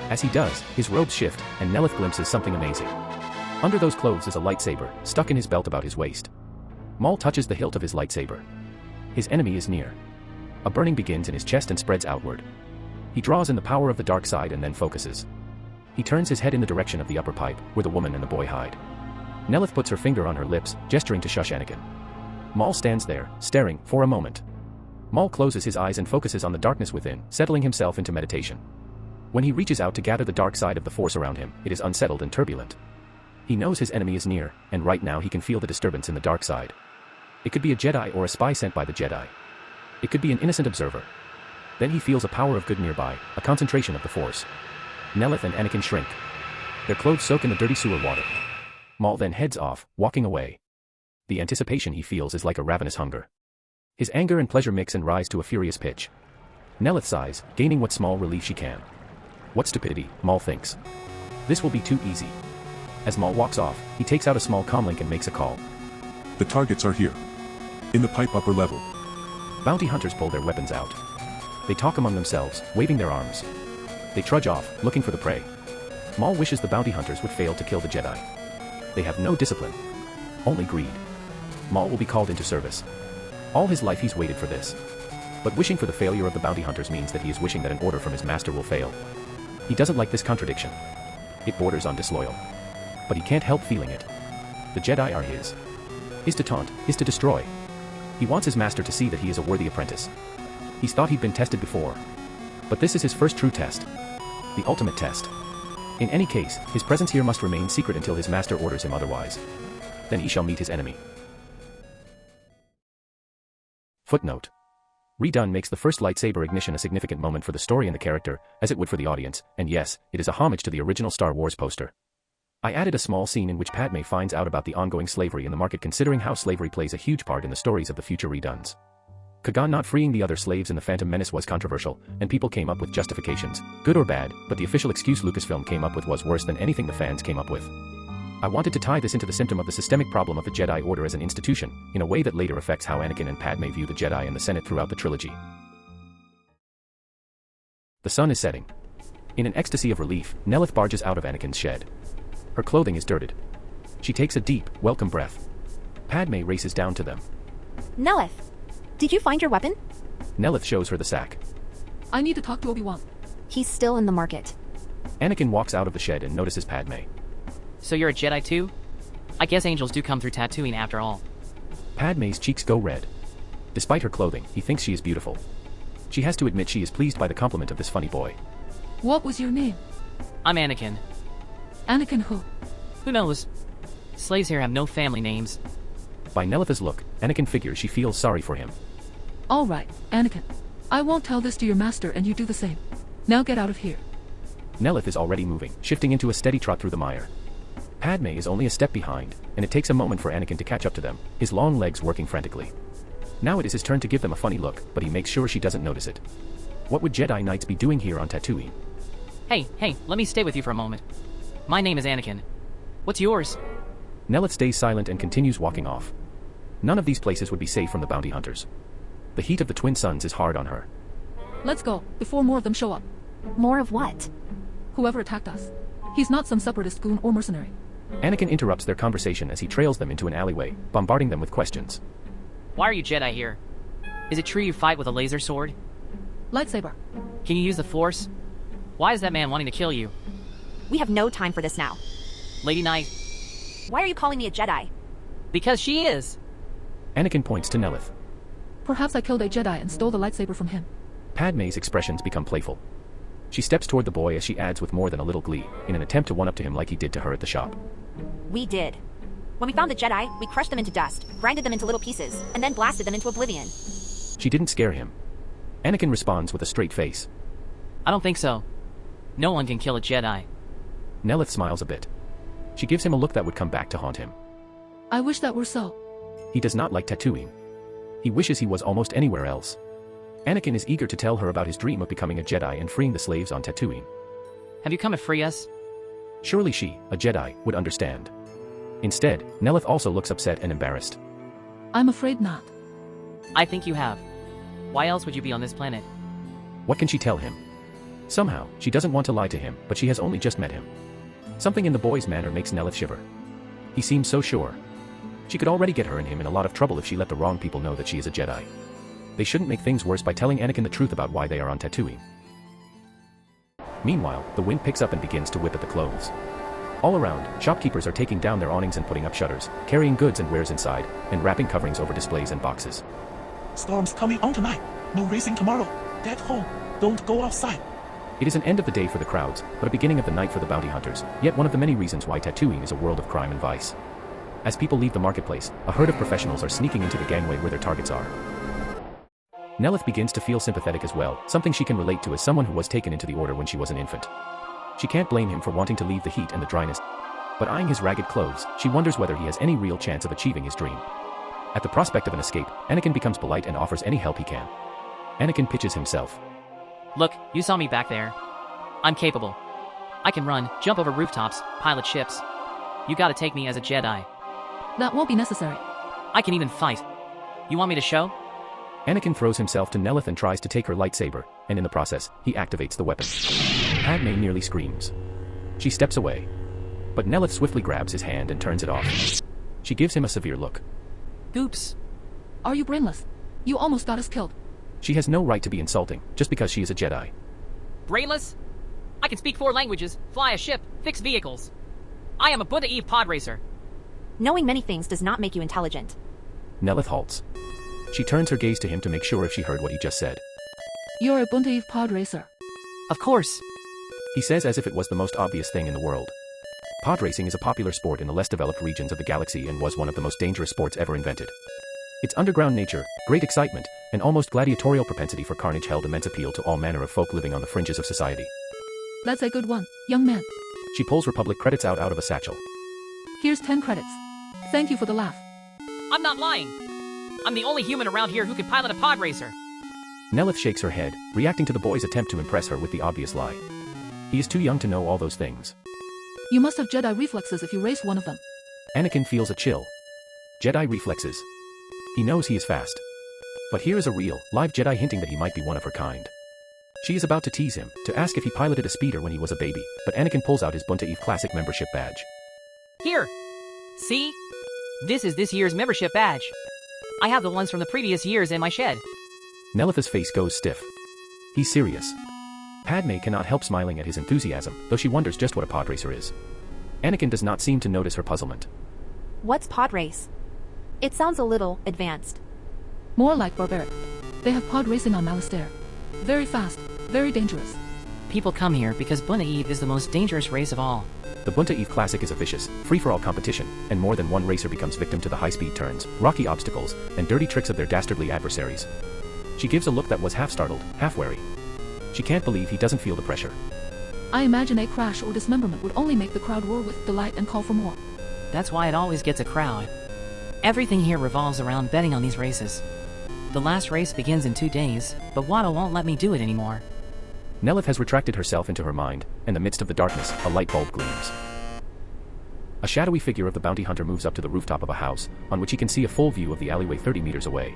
As he does, his robes shift, and Nellith glimpses something amazing. Under those clothes is a lightsaber, stuck in his belt about his waist. Maul touches the hilt of his lightsaber. His enemy is near. A burning begins in his chest and spreads outward. He draws in the power of the dark side and then focuses. He turns his head in the direction of the upper pipe, where the woman and the boy hide. Nellith puts her finger on her lips, gesturing to shush Anakin. Maul stands there, staring, for a moment. Maul closes his eyes and focuses on the darkness within, settling himself into meditation. When he reaches out to gather the dark side of the Force around him, it is unsettled and turbulent. He knows his enemy is near, and right now he can feel the disturbance in the dark side. It could be a Jedi or a spy sent by the Jedi. It could be an innocent observer. Then he feels a power of good nearby, a concentration of the Force. Nellith and Anakin shrink. Their clothes soak in the dirty sewer water. Maul then heads off, walking away. The anticipation he feels is like a ravenous hunger. His anger and pleasure mix and rise to a furious pitch. Nellith sighs, gaining what small relief she can. What stupidity, Maul thinks. This will be too easy. As Maul walks off, he takes out a small comlink and makes a call. The targets are here. In the pipe upper level. Bounty hunters pull their weapons out. They talk among themselves, waving their arms. They trudge off, looking for the prey. Maul wishes the bounty hunters would fail to kill the Jedi. They have no discipline. Only greed. Maul will be called into service. All his life he's waited for this. But wishing for the failure of the bounty hunters means that he is wishing that an order from his master will fail. He doesn't like this contradiction. It borders on disloyal. But he can't help feeling it. The Jedi are his. His to taunt, his to destroy. He wants his master to see that he is a worthy apprentice. He's thought he'd been tested before. But this is his first true test. The ultimate test. In any case, his presence here must remain secret until his master orders him otherwise. Then he shall meet his enemy. Footnote. Redone makes the first lightsaber ignition a significant moment for the story and the character, as it would for the audience, and yes, it is a homage to the original Star Wars poster. I added a small scene in which Padme finds out about the ongoing slavery in the market, considering how slavery plays a huge part in the stories of the future redones. Qui-Gon not freeing the other slaves in The Phantom Menace was controversial, and people came up with justifications, good or bad, but the official excuse Lucasfilm came up with was worse than anything the fans came up with. I wanted to tie this into the symptom of the systemic problem of the Jedi Order as an institution, in a way that later affects how Anakin and Padme view the Jedi and the Senate throughout the trilogy. The sun is setting. In an ecstasy of relief, Nellith barges out of Anakin's shed. Her clothing is dirted. She takes a deep, welcome breath. Padme races down to them. Nellith, did you find your weapon? Nellith shows her the sack. I need to talk to Obi-Wan. He's still in the market. Anakin walks out of the shed and notices Padme. So you're a Jedi too? I guess angels do come through Tatooine after all. Padme's cheeks go red. Despite her clothing, he thinks she is beautiful. She has to admit she is pleased by the compliment of this funny boy. What was your name? I'm Anakin. Anakin who? Who knows? Slaves here have no family names. By Nellith's look, Anakin figures she feels sorry for him. All right, Anakin. I won't tell this to your master and you do the same. Now get out of here. Nellith is already moving, shifting into a steady trot through the mire. Padme is only a step behind, and it takes a moment for Anakin to catch up to them, his long legs working frantically. Now it is his turn to give them a funny look, but he makes sure she doesn't notice it. What would Jedi Knights be doing here on Tatooine? Hey, let me stay with you for a moment. My name is Anakin. What's yours? Nellith stays silent and continues walking off. None of these places would be safe from the bounty hunters. The heat of the twin suns is hard on her. Let's go, before more of them show up. More of what? Whoever attacked us. He's not some separatist goon or mercenary. Anakin interrupts their conversation as he trails them into an alleyway, bombarding them with questions. Why are you Jedi here? Is it true you fight with a laser sword? Lightsaber. Can you use the Force? Why is that man wanting to kill you? We have no time for this now. Lady Knight. Why are you calling me a Jedi? Because she is. Anakin points to Nellith. Perhaps I killed a Jedi and stole the lightsaber from him. Padme's expressions become playful. She steps toward the boy as she adds with more than a little glee, in an attempt to one-up to him like he did to her at the shop. We did. When we found the Jedi, we crushed them into dust, grinded them into little pieces, and then blasted them into oblivion. She didn't scare him. Anakin responds with a straight face. I don't think so. No one can kill a Jedi. Nellith smiles a bit. She gives him a look that would come back to haunt him. I wish that were so. He does not like Tatooine. He wishes he was almost anywhere else. Anakin is eager to tell her about his dream of becoming a Jedi and freeing the slaves on Tatooine. Have you come to free us? Surely she, a Jedi, would understand. Instead, Nellith also looks upset and embarrassed. I'm afraid not. I think you have. Why else would you be on this planet? What can she tell him? Somehow, she doesn't want to lie to him, but she has only just met him. Something in the boy's manner makes Nellith shiver. He seems so sure. She could already get her and him in a lot of trouble if she let the wrong people know that she is a Jedi. They shouldn't make things worse by telling Anakin the truth about why they are on Tatooine. Meanwhile, the wind picks up and begins to whip at the clothes. All around, shopkeepers are taking down their awnings and putting up shutters, carrying goods and wares inside, and wrapping coverings over displays and boxes. Storm's coming on tonight. No racing tomorrow. Get home. Don't go outside. It is an end of the day for the crowds, but a beginning of the night for the bounty hunters, yet one of the many reasons why Tatooine is a world of crime and vice. As people leave the marketplace, a herd of professionals are sneaking into the gangway where their targets are. Nellith begins to feel sympathetic as well, something she can relate to as someone who was taken into the order when she was an infant. She can't blame him for wanting to leave the heat and the dryness, but eyeing his ragged clothes, she wonders whether he has any real chance of achieving his dream. At the prospect of an escape, Anakin becomes polite and offers any help he can. Anakin pitches himself. Look, you saw me back there. I'm capable. I can run, jump over rooftops, pilot ships. You gotta take me as a Jedi. That won't be necessary. I can even fight. You want me to show? Anakin throws himself to Nellith and tries to take her lightsaber, and in the process, he activates the weapon. Padme nearly screams. She steps away. But Nellith swiftly grabs his hand and turns it off. She gives him a severe look. Oops. Are you brainless? You almost got us killed. She has no right to be insulting, just because she is a Jedi. Brainless? I can speak 4 languages, fly a ship, fix vehicles. I am a Bunta Eve pod racer. Knowing many things does not make you intelligent. Nellith halts. She turns her gaze to him to make sure if she heard what he just said. You're a Bunta Eve pod racer. Of course. He says as if it was the most obvious thing in the world. Pod racing is a popular sport in the less developed regions of the galaxy and was one of the most dangerous sports ever invented. Its underground nature, great excitement, and almost gladiatorial propensity for carnage held immense appeal to all manner of folk living on the fringes of society. That's a good one, young man. She pulls Republic credits out of a satchel. Here's 10 credits. Thank you for the laugh. I'm not lying. I'm the only human around here who can pilot a pod racer. Nellith shakes her head, reacting to the boy's attempt to impress her with the obvious lie. He is too young to know all those things. You must have Jedi reflexes if you race one of them. Anakin feels a chill. Jedi reflexes. He knows he is fast. But here is a real, live Jedi hinting that he might be one of her kind. She is about to tease him, to ask if he piloted a speeder when he was a baby, but Anakin pulls out his Bunta Eve Classic membership badge. Here! See? This is this year's membership badge. I have the ones from the previous years in my shed. Nellith's face goes stiff. He's serious. Padme cannot help smiling at his enthusiasm, though she wonders just what a pod racer is. Anakin does not seem to notice her puzzlement. What's pod race? It sounds a little advanced. More like barbaric. They have pod racing on Malastare. Very fast, very dangerous. People come here because Bunta Eve is the most dangerous race of all. The Bunta Eve Classic is a vicious, free-for-all competition, and more than one racer becomes victim to the high-speed turns, rocky obstacles, and dirty tricks of their dastardly adversaries. She gives a look that was half startled, half wary. She can't believe he doesn't feel the pressure. I imagine a crash or dismemberment would only make the crowd roar with delight and call for more. That's why it always gets a crowd. Everything here revolves around betting on these races. The last race begins in 2 days, but Watto won't let me do it anymore. Nellith has retracted herself into her mind. In the midst of the darkness, a light bulb gleams. A shadowy figure of the bounty hunter moves up to the rooftop of a house, on which he can see a full view of the alleyway 30 meters away.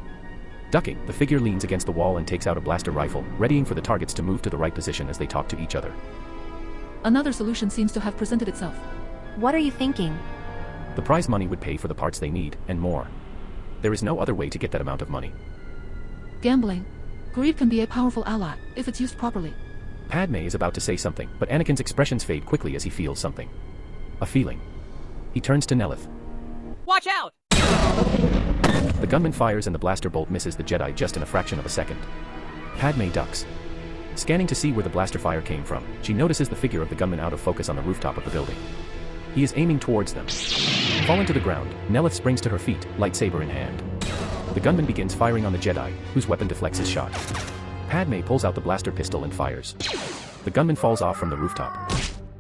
Ducking, the figure leans against the wall and takes out a blaster rifle, readying for the targets to move to the right position as they talk to each other. Another solution seems to have presented itself. What are you thinking? The prize money would pay for the parts they need, and more. There is no other way to get that amount of money. Gambling. Greed can be a powerful ally, if it's used properly. Padme is about to say something, but Anakin's expressions fade quickly as he feels something. A feeling. He turns to Nellith. Watch out! The gunman fires and the blaster bolt misses the Jedi just in a fraction of a second. Padme ducks. Scanning to see where the blaster fire came from, she notices the figure of the gunman out of focus on the rooftop of the building. He is aiming towards them. Falling to the ground, Nellith springs to her feet, lightsaber in hand. The gunman begins firing on the Jedi, whose weapon deflects his shot. Padme pulls out the blaster pistol and fires. The gunman falls off from the rooftop.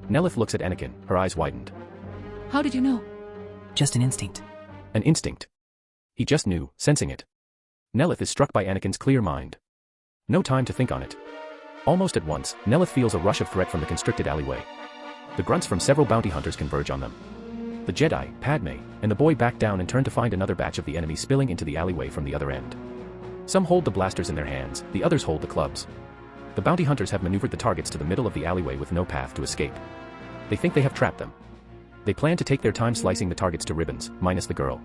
Nellith looks at Anakin, her eyes widened. How did you know? Just an instinct. An instinct. He just knew, sensing it. Nellith is struck by Anakin's clear mind. No time to think on it. Almost at once, Nellith feels a rush of threat from the constricted alleyway. The grunts from several bounty hunters converge on them. The Jedi, Padme, and the boy back down and turn to find another batch of the enemy spilling into the alleyway from the other end. Some hold the blasters in their hands, the others hold the clubs. The bounty hunters have maneuvered the targets to the middle of the alleyway with no path to escape. They think they have trapped them. They plan to take their time slicing the targets to ribbons, minus the girl.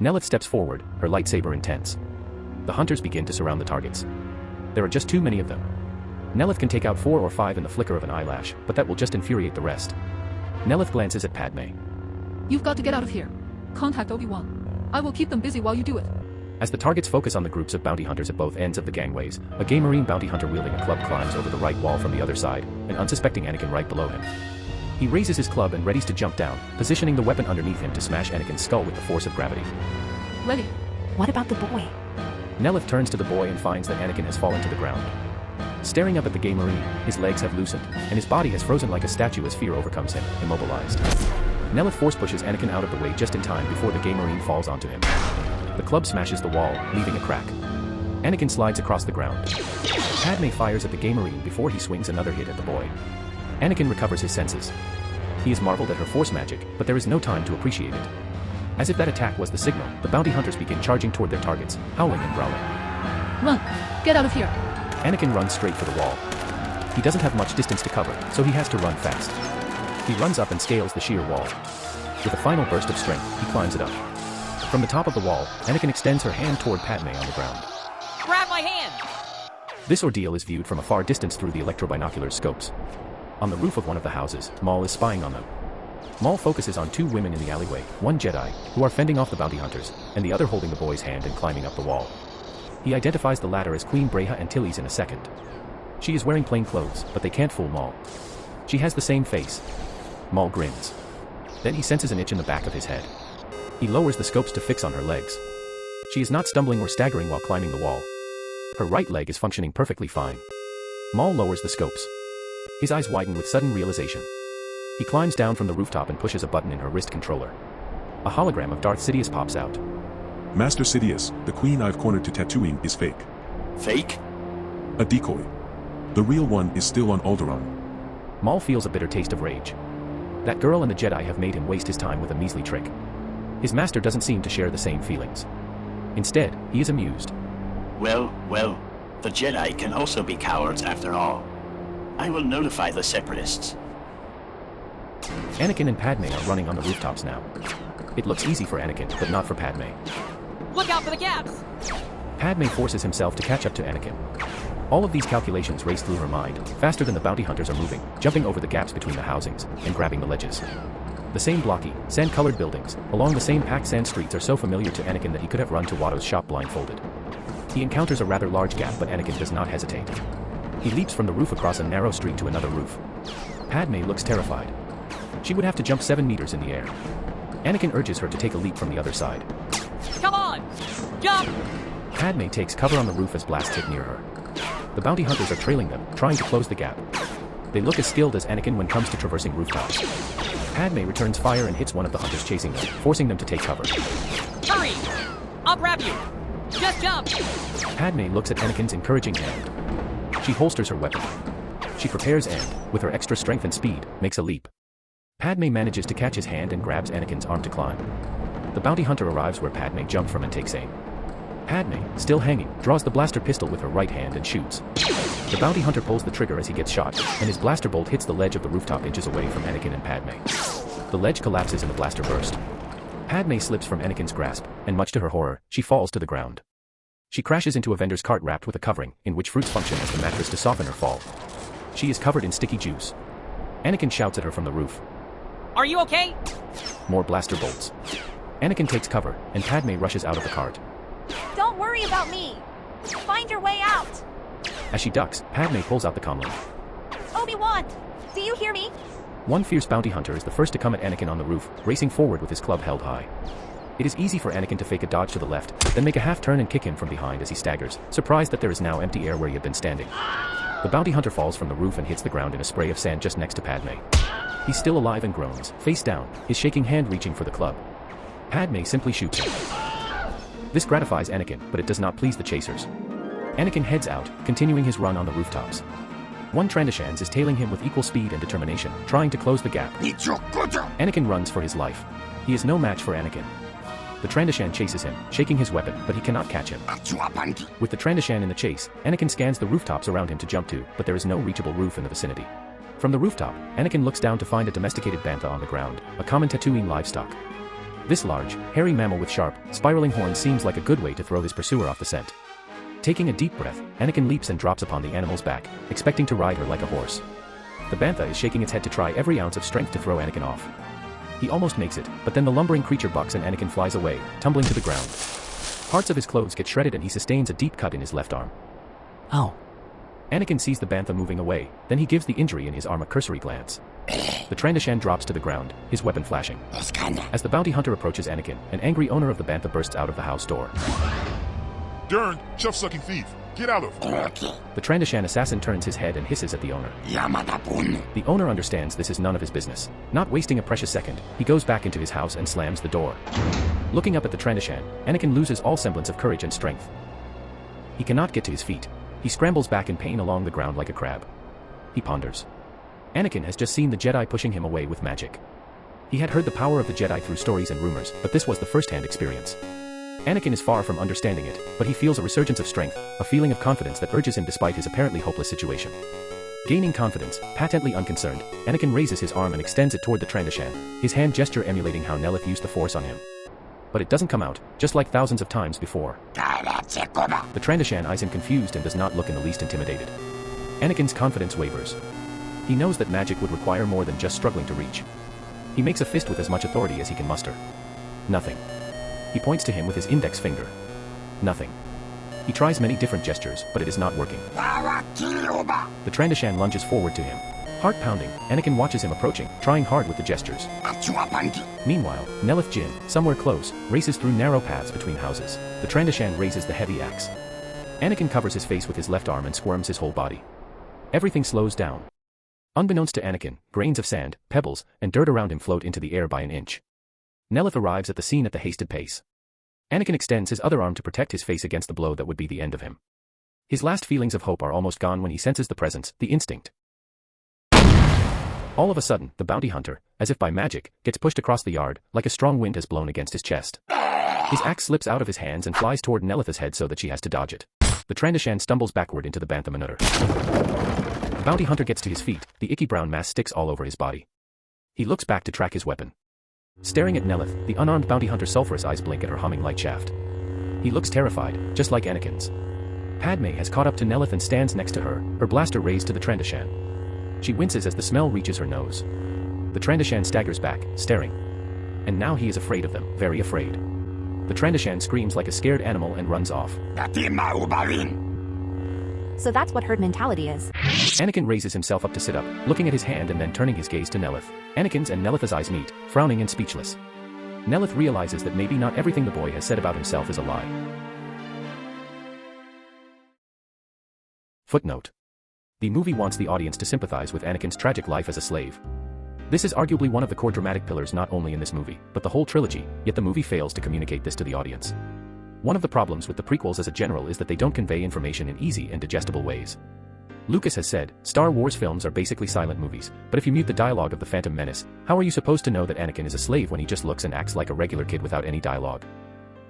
Nellith steps forward, her lightsaber intense. The hunters begin to surround the targets. There are just too many of them. Nellith can take out 4 or 5 in the flicker of an eyelash, but that will just infuriate the rest. Nellith glances at Padme. You've got to get out of here. Contact Obi-Wan. I will keep them busy while you do it. As the targets focus on the groups of bounty hunters at both ends of the gangways, a gay Marine bounty hunter wielding a club climbs over the right wall from the other side, an unsuspecting Anakin right below him. He raises his club and readies to jump down, positioning the weapon underneath him to smash Anakin's skull with the force of gravity. Ready. What about the boy? Nellith turns to the boy and finds that Anakin has fallen to the ground. Staring up at the gay Marine, his legs have loosened, and his body has frozen like a statue as fear overcomes him, immobilized. Nellith force pushes Anakin out of the way just in time before the gay marine falls onto him. The club smashes the wall, leaving a crack. Anakin slides across the ground. Padme fires at the gay marine before he swings another hit at the boy. Anakin recovers his senses. He is marveled at her force magic, but there is no time to appreciate it. As if that attack was the signal, the bounty hunters begin charging toward their targets, howling and growling. Run! Get out of here! Anakin runs straight for the wall. He doesn't have much distance to cover, so he has to run fast. He runs up and scales the sheer wall. With a final burst of strength, he climbs it up. From the top of the wall, Anakin extends her hand toward Padme on the ground. Grab my hand! This ordeal is viewed from a far distance through the electrobinocular scopes. On the roof of one of the houses, Maul is spying on them. Maul focuses on two women in the alleyway, one Jedi, who are fending off the bounty hunters, and the other holding the boy's hand and climbing up the wall. He identifies the latter as Queen Breha Antilles in a second. She is wearing plain clothes, but they can't fool Maul. She has the same face. Maul grins. Then he senses an itch in the back of his head. He lowers the scopes to fix on her legs. She is not stumbling or staggering while climbing the wall. Her right leg is functioning perfectly fine. Maul lowers the scopes. His eyes widen with sudden realization. He climbs down from the rooftop and pushes a button in her wrist controller. A hologram of Darth Sidious pops out. Master Sidious, the queen I've cornered to Tatooine is fake. Fake? A decoy. The real one is still on Alderaan. Maul feels a bitter taste of rage. That girl and the Jedi have made him waste his time with a measly trick. His master doesn't seem to share the same feelings. Instead, he is amused. Well, the Jedi can also be cowards after all. I will notify the Separatists. Anakin and Padme are running on the rooftops now. It looks easy for Anakin, but not for Padme. Look out for the gaps! Padme forces himself to catch up to Anakin. All of these calculations race through her mind, faster than the bounty hunters are moving, jumping over the gaps between the housings, and grabbing the ledges. The same blocky, sand-colored buildings, along the same packed sand streets are so familiar to Anakin that he could have run to Watto's shop blindfolded. He encounters a rather large gap, but Anakin does not hesitate. He leaps from the roof across a narrow street to another roof. Padme looks terrified. She would have to jump 7 meters in the air. Anakin urges her to take a leap from the other side. Come on! Jump! Padme takes cover on the roof as blasts hit near her. The bounty hunters are trailing them, trying to close the gap. They look as skilled as Anakin when it comes to traversing rooftops. Padme returns fire and hits one of the hunters chasing them, forcing them to take cover. Hurry! I'll grab you! Just jump! Padme looks at Anakin's encouraging hand. She holsters her weapon. She prepares and, with her extra strength and speed, makes a leap. Padme manages to catch his hand and grabs Anakin's arm to climb. The bounty hunter arrives where Padme jumped from and takes aim. Padme, still hanging, draws the blaster pistol with her right hand and shoots. The bounty hunter pulls the trigger as he gets shot, and his blaster bolt hits the ledge of the rooftop inches away from Anakin and Padme. The ledge collapses and the blaster burst. Padme slips from Anakin's grasp, and much to her horror, she falls to the ground. She crashes into a vendor's cart wrapped with a covering, in which fruits function as the mattress to soften her fall. She is covered in sticky juice. Anakin shouts at her from the roof. Are you okay? More blaster bolts. Anakin takes cover, and Padme rushes out of the cart. Don't worry about me. Find your way out. As she ducks, Padme pulls out the comlink. Obi-Wan, do you hear me? One fierce bounty hunter is the first to come at Anakin on the roof, racing forward with his club held high. It is easy for Anakin to fake a dodge to the left, then make a half turn and kick him from behind as he staggers, surprised that there is now empty air where he had been standing. The bounty hunter falls from the roof and hits the ground in a spray of sand just next to Padme. He's still alive and groans, face down, his shaking hand reaching for the club. Padme simply shoots him. This gratifies Anakin, but it does not please the chasers. Anakin heads out, continuing his run on the rooftops. One Trandashans is tailing him with equal speed and determination, trying to close the gap. Anakin runs for his life. He is no match for Anakin. The Trandashan chases him, shaking his weapon, but he cannot catch him. With the Trandashan in the chase, Anakin scans the rooftops around him to jump to, but there is no reachable roof in the vicinity. From the rooftop, Anakin looks down to find a domesticated bantha on the ground, a common Tatooine livestock. This large, hairy mammal with sharp, spiraling horns seems like a good way to throw his pursuer off the scent. Taking a deep breath, Anakin leaps and drops upon the animal's back, expecting to ride her like a horse. The bantha is shaking its head to try every ounce of strength to throw Anakin off. He almost makes it, but then the lumbering creature bucks and Anakin flies away, tumbling to the ground. Parts of his clothes get shredded and he sustains a deep cut in his left arm. Oh. Anakin sees the bantha moving away, then he gives the injury in his arm a cursory glance. The Trandashan drops to the ground, his weapon flashing. As the bounty hunter approaches Anakin, an angry owner of the bantha bursts out of the house door. Darn, chef-sucking thief. Get out of here. The Trandoshan assassin turns his head and hisses at the owner. The owner understands this is none of his business. Not wasting a precious second, he goes back into his house and slams the door. Looking up at the Trandoshan, Anakin loses all semblance of courage and strength. He cannot get to his feet. He scrambles back in pain along the ground like a crab. He ponders. Anakin has just seen the Jedi pushing him away with magic. He had heard the power of the Jedi through stories and rumors, but this was the first-hand experience. Anakin is far from understanding it, but he feels a resurgence of strength, a feeling of confidence that urges him despite his apparently hopeless situation. Gaining confidence, patently unconcerned, Anakin raises his arm and extends it toward the Trandoshan, his hand gesture emulating how Nellith used the Force on him. But it doesn't come out, just like thousands of times before. The Trandoshan eyes him confused and does not look in the least intimidated. Anakin's confidence wavers. He knows that magic would require more than just struggling to reach. He makes a fist with as much authority as he can muster. Nothing. He points to him with his index finger. Nothing. He tries many different gestures, but it is not working. The Trandoshan lunges forward to him. Heart pounding, Anakin watches him approaching, trying hard with the gestures. Meanwhile, Nellith Jin, somewhere close, races through narrow paths between houses. The Trandoshan raises the heavy axe. Anakin covers his face with his left arm and squirms his whole body. Everything slows down. Unbeknownst to Anakin, grains of sand, pebbles, and dirt around him float into the air by an inch. Nellith arrives at the scene at the hasted pace. Anakin extends his other arm to protect his face against the blow that would be the end of him. His last feelings of hope are almost gone when he senses the presence, the instinct. All of a sudden, the bounty hunter, as if by magic, gets pushed across the yard, like a strong wind has blown against his chest. His axe slips out of his hands and flies toward Nellith's head so that she has to dodge it. The Trandoshan stumbles backward into the Bantha Manutr. The bounty hunter gets to his feet, the icky brown mass sticks all over his body. He looks back to track his weapon. Staring at Nellith, the unarmed bounty hunter's sulphurous eyes blink at her humming light shaft. He looks terrified, just like Anakin's. Padme has caught up to Nellith and stands next to her, her blaster raised to the Trandoshan. She winces as the smell reaches her nose. The Trandoshan staggers back, staring. And now he is afraid of them, very afraid. The Trandoshan screams like a scared animal and runs off. So that's what herd mentality is. Anakin raises himself up to sit up, looking at his hand and then turning his gaze to Nellith. Anakin's and Nellith's eyes meet, frowning and speechless. Nellith realizes that maybe not everything the boy has said about himself is a lie. Footnote. The movie wants the audience to sympathize with Anakin's tragic life as a slave. This is arguably one of the core dramatic pillars not only in this movie, but the whole trilogy, yet the movie fails to communicate this to the audience. One of the problems with the prequels as a general is that they don't convey information in easy and digestible ways. Lucas has said, Star Wars films are basically silent movies, but if you mute the dialogue of The Phantom Menace, how are you supposed to know that Anakin is a slave when he just looks and acts like a regular kid without any dialogue?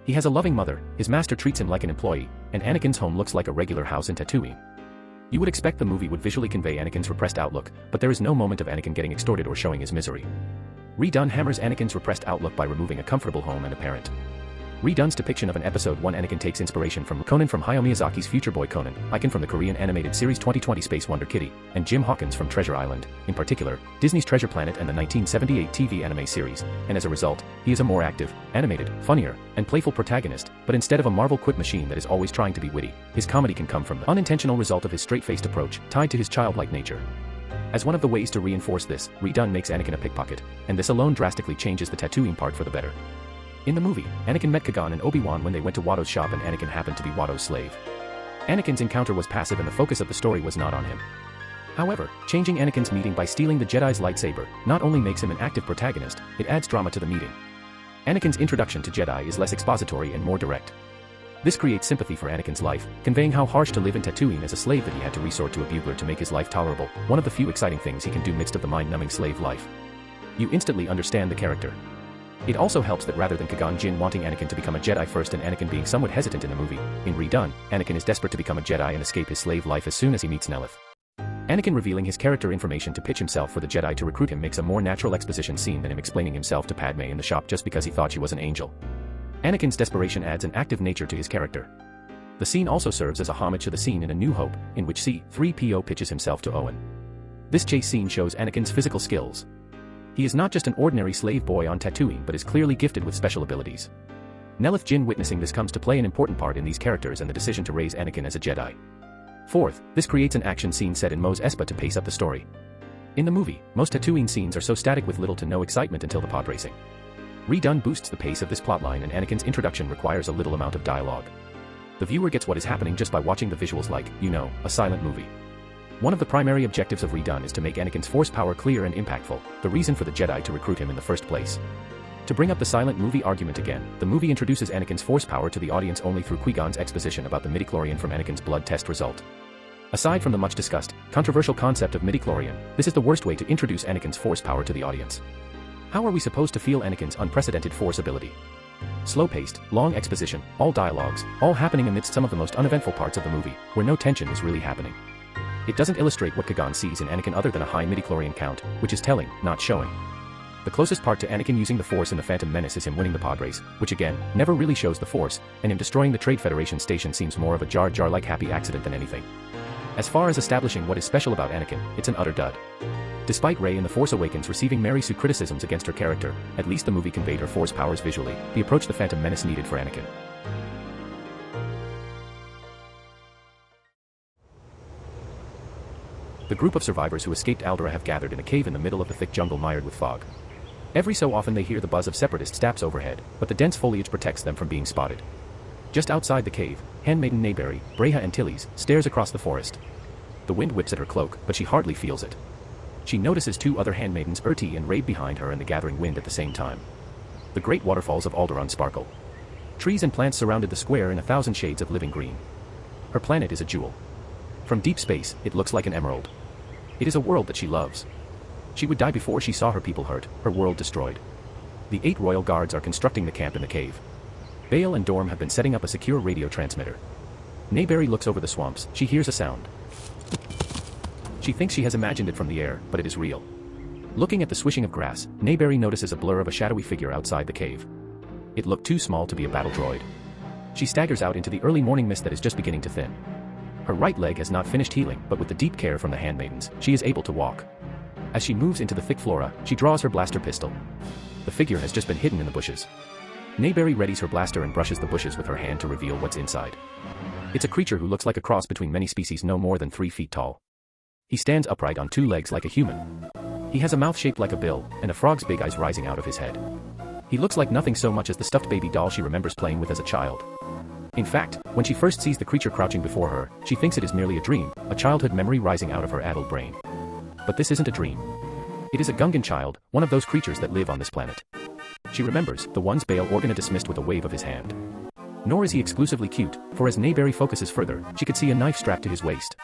He has a loving mother, his master treats him like an employee, and Anakin's home looks like a regular house in Tatooine. You would expect the movie would visually convey Anakin's repressed outlook, but there is no moment of Anakin getting extorted or showing his misery. Redone hammers Anakin's repressed outlook by removing a comfortable home and a parent. Redone's depiction of an Episode 1 Anakin takes inspiration from Conan from Hayao Miyazaki's Future Boy Conan, Icon from the Korean animated series 2020 Space Wonder Kitty, and Jim Hawkins from Treasure Island, in particular, Disney's Treasure Planet and the 1978 TV anime series, and as a result, he is a more active, animated, funnier, and playful protagonist, but instead of a Marvel quip machine that is always trying to be witty, his comedy can come from the unintentional result of his straight-faced approach, tied to his childlike nature. As one of the ways to reinforce this, Redone makes Anakin a pickpocket, and this alone drastically changes the Tatooine part for the better. In the movie, Anakin met Qui-Gon and Obi-Wan when they went to Watto's shop and Anakin happened to be Watto's slave. Anakin's encounter was passive and the focus of the story was not on him. However, changing Anakin's meeting by stealing the Jedi's lightsaber not only makes him an active protagonist, it adds drama to the meeting. Anakin's introduction to Jedi is less expository and more direct. This creates sympathy for Anakin's life, conveying how harsh to live in Tatooine as a slave that he had to resort to a bugler to make his life tolerable, one of the few exciting things he can do midst of the mind-numbing slave life. You instantly understand the character. It also helps that rather than Qui-Gon Jinn wanting Anakin to become a Jedi first and Anakin being somewhat hesitant in the movie, in Redone, Anakin is desperate to become a Jedi and escape his slave life as soon as he meets Nellith. Anakin revealing his character information to pitch himself for the Jedi to recruit him makes a more natural exposition scene than him explaining himself to Padme in the shop just because he thought she was an angel. Anakin's desperation adds an active nature to his character. The scene also serves as a homage to the scene in A New Hope, in which C-3PO pitches himself to Owen. This chase scene shows Anakin's physical skills. He is not just an ordinary slave boy on Tatooine but is clearly gifted with special abilities. Nellith Jin witnessing this comes to play an important part in these characters and the decision to raise Anakin as a Jedi. Fourth, this creates an action scene set in Mos Espa to pace up the story. In the movie, most Tatooine scenes are so static with little to no excitement until the pod racing. Redone boosts the pace of this plotline and Anakin's introduction requires a little amount of dialogue. The viewer gets what is happening just by watching the visuals like, you know, a silent movie. One of the primary objectives of Redone is to make Anakin's force power clear and impactful, the reason for the Jedi to recruit him in the first place. To bring up the silent movie argument again, the movie introduces Anakin's force power to the audience only through Qui-Gon's exposition about the midichlorian from Anakin's blood test result. Aside from the much-discussed, controversial concept of midichlorian, this is the worst way to introduce Anakin's force power to the audience. How are we supposed to feel Anakin's unprecedented force ability? Slow-paced, long exposition, all dialogues, all happening amidst some of the most uneventful parts of the movie, where no tension is really happening. It doesn't illustrate what Qui-Gon sees in Anakin other than a high midichlorian count, which is telling, not showing. The closest part to Anakin using the Force in The Phantom Menace is him winning the pod race, which again, never really shows the Force, and him destroying the Trade Federation station seems more of a Jar Jar-like happy accident than anything. As far as establishing what is special about Anakin, it's an utter dud. Despite Rey in The Force Awakens receiving Mary Sue criticisms against her character, at least the movie conveyed her Force powers visually, the approach The Phantom Menace needed for Anakin. The group of survivors who escaped Aldera have gathered in a cave in the middle of the thick jungle mired with fog. Every so often they hear the buzz of separatist steps overhead, but the dense foliage protects them from being spotted. Just outside the cave, handmaiden Nayberry, Breha and Tilly's, stares across the forest. The wind whips at her cloak, but she hardly feels it. She notices two other handmaidens Urti and Rabe behind her and the gathering wind at the same time. The great waterfalls of Alderaan sparkle. Trees and plants surrounded the square in 1,000 shades of living green. Her planet is a jewel. From deep space, it looks like an emerald. It is a world that she loves. She would die before she saw her people hurt, her world destroyed. The 8 royal guards are constructing the camp in the cave. Bale and Dorm have been setting up a secure radio transmitter. Nayberry looks over the swamps, she hears a sound. She thinks she has imagined it from the air, but it is real. Looking at the swishing of grass, Nayberry notices a blur of a shadowy figure outside the cave. It looked too small to be a battle droid. She staggers out into the early morning mist that is just beginning to thin. Her right leg has not finished healing, but with the deep care from the handmaidens, she is able to walk. As she moves into the thick flora, she draws her blaster pistol. The figure has just been hidden in the bushes. Nayberry readies her blaster and brushes the bushes with her hand to reveal what's inside. It's a creature who looks like a cross between many species no more than 3 feet tall. He stands upright on 2 legs like a human. He has a mouth shaped like a bill, and a frog's big eyes rising out of his head. He looks like nothing so much as the stuffed baby doll she remembers playing with as a child. In fact, when she first sees the creature crouching before her, she thinks it is merely a dream, a childhood memory rising out of her addled brain. But this isn't a dream. It is a Gungan child, one of those creatures that live on this planet. She remembers the ones Bail Organa dismissed with a wave of his hand. Nor is he exclusively cute, for as Nayberry focuses further, she could see a knife strapped to his waist.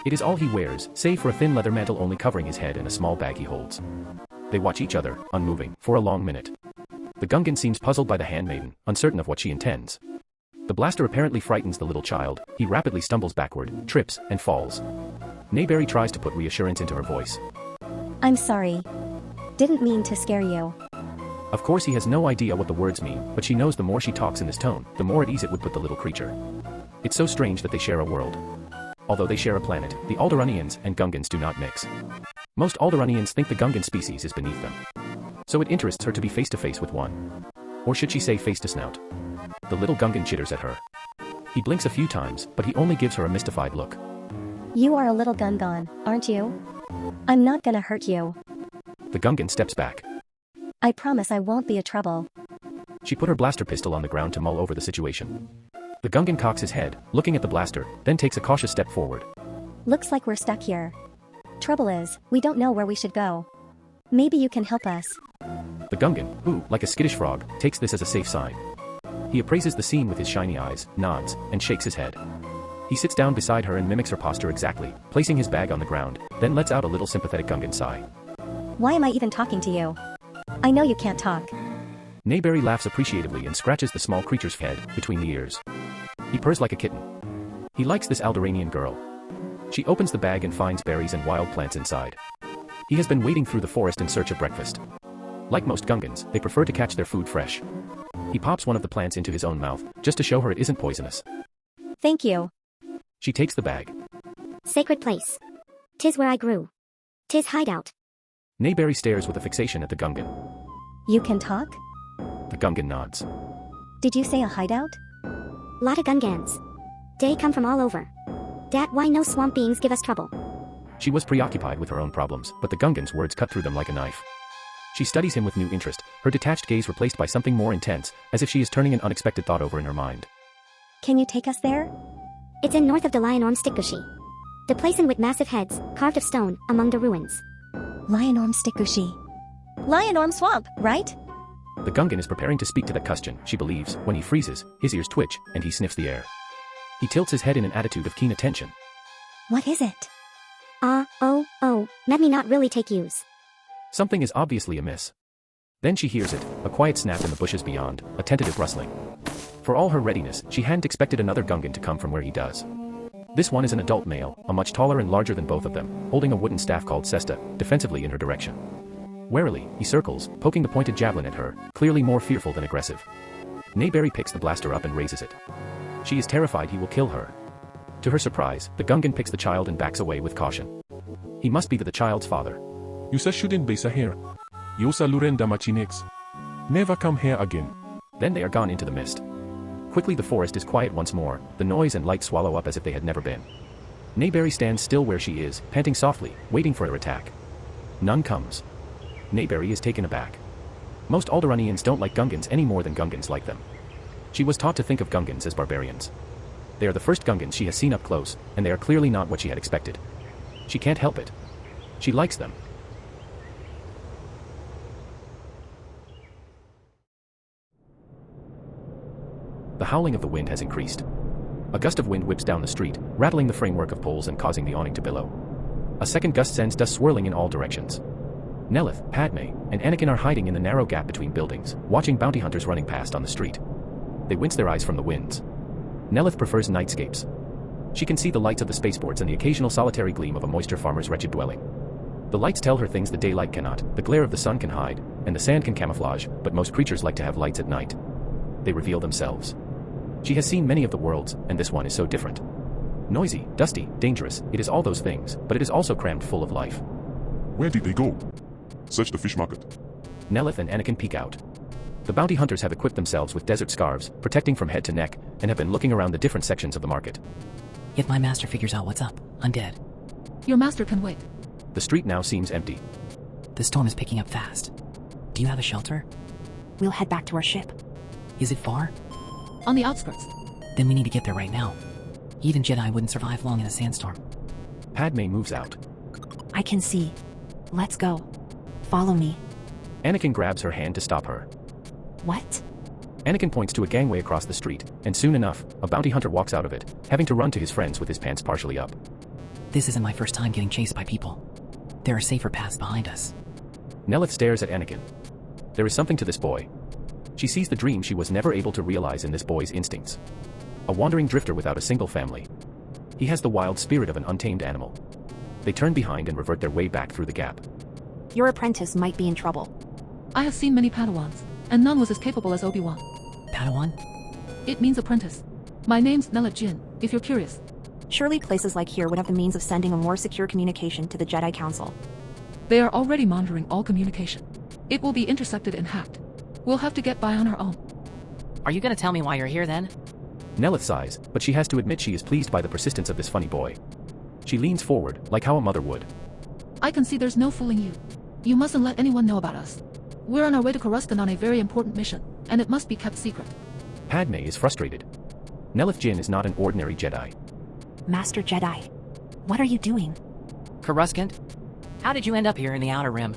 It is all he wears, save for a thin leather mantle only covering his head and a small bag he holds. They watch each other, unmoving, for a long minute. The Gungan seems puzzled by the handmaiden, uncertain of what she intends. The blaster apparently frightens the little child, he rapidly stumbles backward, trips, and falls. Nayberry tries to put reassurance into her voice. I'm sorry. Didn't mean to scare you. Of course he has no idea what the words mean, but she knows the more she talks in this tone, the more at ease it would put the little creature. It's so strange that they share a world. Although they share a planet, the Alderaanians and Gungans do not mix. Most Alderaanians think the Gungan species is beneath them. So it interests her to be face-to-face with one. Or should she say face-to-snout? The little Gungan chitters at her. He blinks a few times, but he only gives her a mystified look. You are a little Gungan, aren't you? I'm not gonna hurt you. The Gungan steps back. I promise I won't be a trouble. She put her blaster pistol on the ground to mull over the situation. The Gungan cocks his head, looking at the blaster, then takes a cautious step forward. Looks like we're stuck here. Trouble is, we don't know where we should go. Maybe you can help us. The Gungan, who, like a skittish frog, takes this as a safe sign. He appraises the scene with his shiny eyes, nods, and shakes his head. He sits down beside her and mimics her posture exactly, placing his bag on the ground, then lets out a little sympathetic Gungan sigh. Why am I even talking to you? I know you can't talk. Nayberry laughs appreciatively and scratches the small creature's head, between the ears. He purrs like a kitten. He likes this Alderaanian girl. She opens the bag and finds berries and wild plants inside. He has been wading through the forest in search of breakfast. Like most Gungans, they prefer to catch their food fresh. He pops one of the plants into his own mouth, just to show her it isn't poisonous. Thank you. She takes the bag. Sacred place. 'Tis where I grew. 'Tis hideout. Nayberry stares with a fixation at the Gungan. You can talk? The Gungan nods. Did you say a hideout? Lot of Gungans. They come from all over. Dat why no swamp beings give us trouble. She was preoccupied with her own problems, but the Gungan's words cut through them like a knife. She studies him with new interest, her detached gaze replaced by something more intense, as if she is turning an unexpected thought over in her mind. Can you take us there? It's in north of the Lion Orm Stikgushi. The place in with massive heads, carved of stone, among the ruins. Lion Orm Stikgushi. Lion Orm Swamp, right? The Gungan is preparing to speak to that question, she believes, when he freezes, his ears twitch, and he sniffs the air. He tilts his head in an attitude of keen attention. What is it? Let me not really take yous. Something is obviously amiss. Then she hears it, a quiet snap in the bushes beyond, a tentative rustling. For all her readiness, she hadn't expected another Gungan to come from where he does. This one is an adult male, a much taller and larger than both of them, holding a wooden staff called Cesta, defensively in her direction. Warily, he circles, poking the pointed javelin at her, clearly more fearful than aggressive. Nayberry picks the blaster up and raises it. She is terrified he will kill her. To her surprise, the Gungan picks the child and backs away with caution. He must be the child's father. Yusa shouldn't be here. Yusa Lurenda Machinix. Never come here again. Then they are gone into the mist. Quickly the forest is quiet once more, the noise and light swallow up as if they had never been. Nayberry stands still where she is, panting softly, waiting for her attack. None comes. Nayberry is taken aback. Most Alderaanians don't like Gungans any more than Gungans like them. She was taught to think of Gungans as barbarians. They are the first Gungans she has seen up close, and they are clearly not what she had expected. She can't help it. She likes them. The howling of the wind has increased. A gust of wind whips down the street, rattling the framework of poles and causing the awning to billow. A second gust sends dust swirling in all directions. Nellith, Padme, and Anakin are hiding in the narrow gap between buildings, watching bounty hunters running past on the street. They wince their eyes from the winds. Nellith prefers nightscapes. She can see the lights of the spaceports and the occasional solitary gleam of a moisture farmer's wretched dwelling. The lights tell her things the daylight cannot, the glare of the sun can hide, and the sand can camouflage, but most creatures like to have lights at night. They reveal themselves. She has seen many of the worlds, and this one is so different. Noisy, dusty, dangerous, it is all those things, but it is also crammed full of life. Where did they go? Search the fish market. Nellith and Anakin peek out. The bounty hunters have equipped themselves with desert scarves, protecting from head to neck, and have been looking around the different sections of the market. If my master figures out what's up, I'm dead. Your master can wait. The street now seems empty. The storm is picking up fast. Do you have a shelter? We'll head back to our ship. Is it far? On the outskirts. Then we need to get there right now. Even Jedi wouldn't survive long in a sandstorm. Padme moves out. I can see. Let's go. Follow me. Anakin grabs her hand to stop her. What? Anakin points to a gangway across the street, and soon enough, a bounty hunter walks out of it, having to run to his friends with his pants partially up. This isn't my first time getting chased by people. There are safer paths behind us. Nellith stares at Anakin. There is something to this boy. She sees the dream she was never able to realize in this boy's instincts. A wandering drifter without a single family. He has the wild spirit of an untamed animal. They turn behind and revert their way back through the gap. Your apprentice might be in trouble. I have seen many Padawans, and none was as capable as Obi-Wan. Padawan? It means apprentice. My name's Nellith Jin, if you're curious. Surely places like here would have the means of sending a more secure communication to the Jedi Council. They are already monitoring all communication. It will be intercepted and hacked. We'll have to get by on our own. Are you gonna tell me why you're here then? Nellith sighs, but she has to admit she is pleased by the persistence of this funny boy. She leans forward, like how a mother would. I can see there's no fooling you. You mustn't let anyone know about us. We're on our way to Coruscant on a very important mission, and it must be kept secret. Padme is frustrated. Nellith Jin is not an ordinary Jedi. Master Jedi, what are you doing? Coruscant? How did you end up here in the Outer Rim?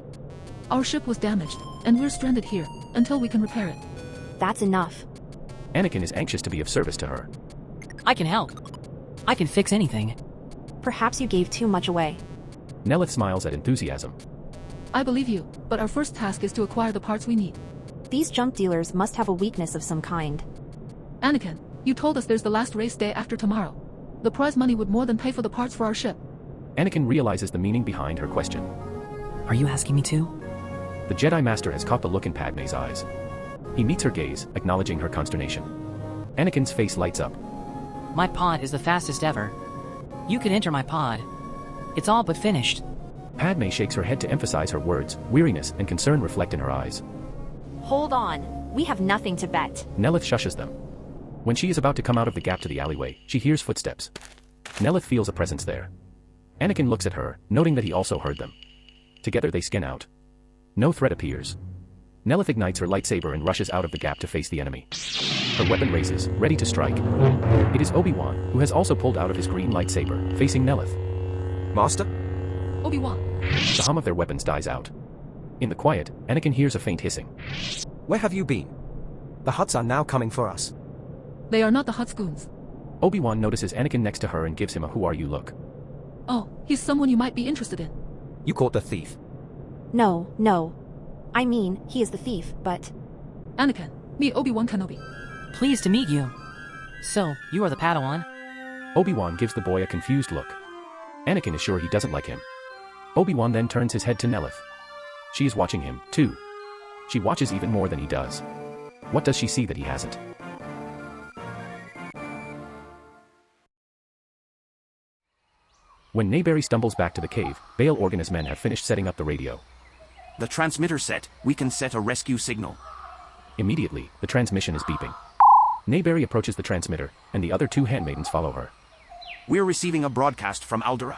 Our ship was damaged, and we're stranded here, until we can repair it. That's enough. Anakin is anxious to be of service to her. I can help. I can fix anything. Perhaps you gave too much away. Nellith smiles at enthusiasm. I believe you, but our first task is to acquire the parts we need. These junk dealers must have a weakness of some kind. Anakin, you told us there's the last race day after tomorrow. The prize money would more than pay for the parts for our ship. Anakin realizes the meaning behind her question. Are you asking me to? The Jedi Master has caught the look in Padme's eyes. He meets her gaze, acknowledging her consternation. Anakin's face lights up. My pod is the fastest ever. You could enter my pod. It's all but finished. Padme shakes her head to emphasize her words. Weariness and concern reflect in her eyes. Hold on. We have nothing to bet. Nellith shushes them. When she is about to come out of the gap to the alleyway, she hears footsteps. Nellith feels a presence there. Anakin looks at her, noting that he also heard them. Together they skin out. No threat appears. Nellith ignites her lightsaber and rushes out of the gap to face the enemy. Her weapon raises, ready to strike. It is Obi-Wan, who has also pulled out of his green lightsaber, facing Nellith. Master? Obi-Wan. The hum of their weapons dies out. In the quiet, Anakin hears a faint hissing. Where have you been? The Hutts are now coming for us. They are not the Hutt's goons. Obi-Wan notices Anakin next to her and gives him a "who are you" look. Oh, he's someone you might be interested in. You caught the thief. No, no. I mean, he is the thief, but... Anakin, meet Obi-Wan Kenobi. Pleased to meet you. So, you are the Padawan? Obi-Wan gives the boy a confused look. Anakin is sure he doesn't like him. Obi-Wan then turns his head to Nellith. She is watching him, too. She watches even more than he does. What does she see that he hasn't? When Nayberry stumbles back to the cave, Bail Organa's men have finished setting up the radio. The transmitter set, we can set a rescue signal. Immediately, the transmission is beeping. Nayberry approaches the transmitter, and the other two handmaidens follow her. We're receiving a broadcast from Aldera.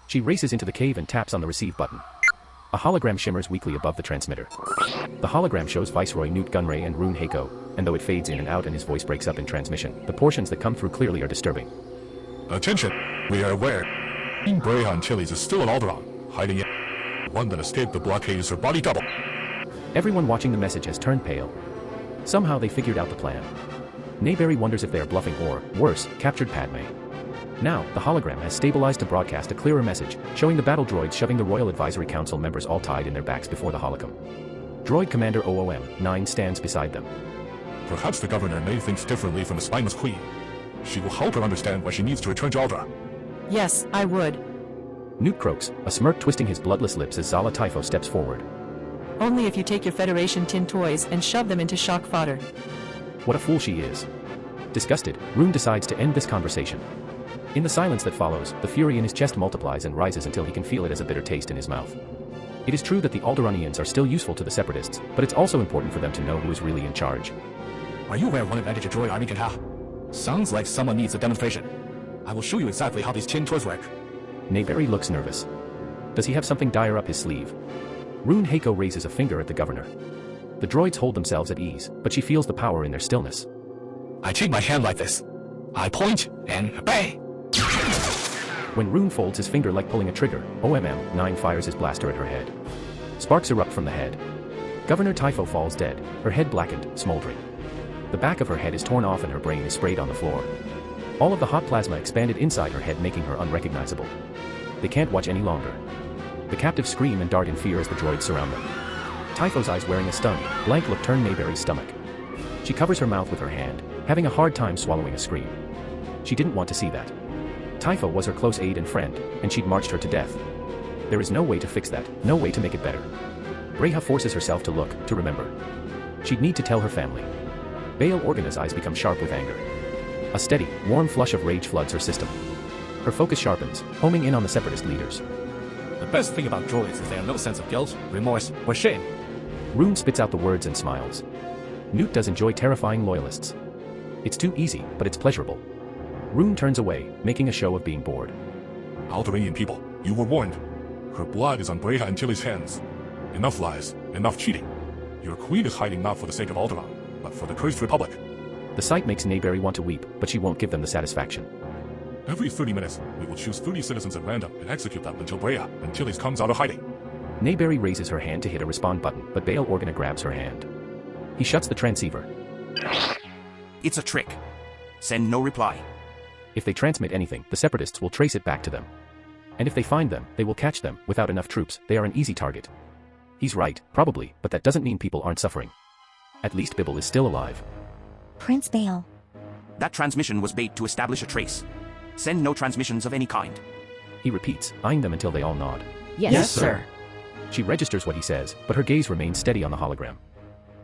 She races into the cave and taps on the receive button. A hologram shimmers weakly above the transmitter. The hologram shows Viceroy Newt Gunray and Rune Hako, and though it fades in and out and his voice breaks up in transmission, the portions that come through clearly are disturbing. Attention! We are aware. Breha Antilles is still on Alderaan, hiding in. One that escaped the blockade is her body double. Everyone watching the message has turned pale. Somehow they figured out the plan. Nayberry wonders if they are bluffing or, worse, captured Padme. Now, the hologram has stabilized to broadcast a clearer message, showing the battle droids shoving the Royal Advisory Council members all tied in their backs before the holocom. Droid Commander OOM-9 stands beside them. Perhaps the governor may think differently from the spineless queen. She will help her understand why she needs to return to Aldera. Yes, I would. Newt croaks, a smirk twisting his bloodless lips as Zala Typho steps forward. Only if you take your Federation tin toys and shove them into shock fodder. What a fool she is. Disgusted, Rune decides to end this conversation. In the silence that follows, the fury in his chest multiplies and rises until he can feel it as a bitter taste in his mouth. It is true that the Alderaanians are still useful to the Separatists, but it's also important for them to know who is really in charge. Are you aware of one advantage a droid army can have? Sounds like someone needs a demonstration. I will show you exactly how these tin toys work. Nayberry looks nervous. Does he have something dire up his sleeve? Rune Hako raises a finger at the governor. The droids hold themselves at ease, but she feels the power in their stillness. I take my hand like this. I point and bang! When Rune folds his finger like pulling a trigger, OMM-9 fires his blaster at her head. Sparks erupt from the head. Governor Typho falls dead, her head blackened, smoldering. The back of her head is torn off and her brain is sprayed on the floor. All of the hot plasma expanded inside her head, making her unrecognizable. They can't watch any longer. The captives scream and dart in fear as the droids surround them. Typho's eyes wearing a stunned, blank look turn Nayberry's stomach. She covers her mouth with her hand, having a hard time swallowing a scream. She didn't want to see that. Typho was her close aide and friend, and she'd marched her to death. There is no way to fix that, no way to make it better. Breha forces herself to look, to remember. She'd need to tell her family. Bail Organa's eyes become sharp with anger. A steady, warm flush of rage floods her system. Her focus sharpens, homing in on the Separatist leaders. The best thing about droids is they have no sense of guilt, remorse, or shame. Rune spits out the words and smiles. Newt does enjoy terrifying loyalists. It's too easy, but it's pleasurable. Rune turns away, making a show of being bored. Alderaanian people, you were warned. Her blood is on Breha Antilles' hands. Enough lies, enough cheating. Your queen is hiding not for the sake of Alderaan, but for the cursed Republic. The sight makes Nayberry want to weep, but she won't give them the satisfaction. Every 30 minutes, we will choose 30 citizens at random and execute them until Breha Antilles comes out of hiding. Nayberry raises her hand to hit a respond button, but Bail Organa grabs her hand. He shuts the transceiver. It's a trick. Send no reply. If they transmit anything, the Separatists will trace it back to them. And if they find them, they will catch them. Without enough troops, they are an easy target. He's right, probably, but that doesn't mean people aren't suffering. At least Bibble is still alive. Prince Bail. That transmission was bait to establish a trace. Send no transmissions of any kind. He repeats, eyeing them until they all nod. Yes, sir. She registers what he says, but her gaze remains steady on the hologram.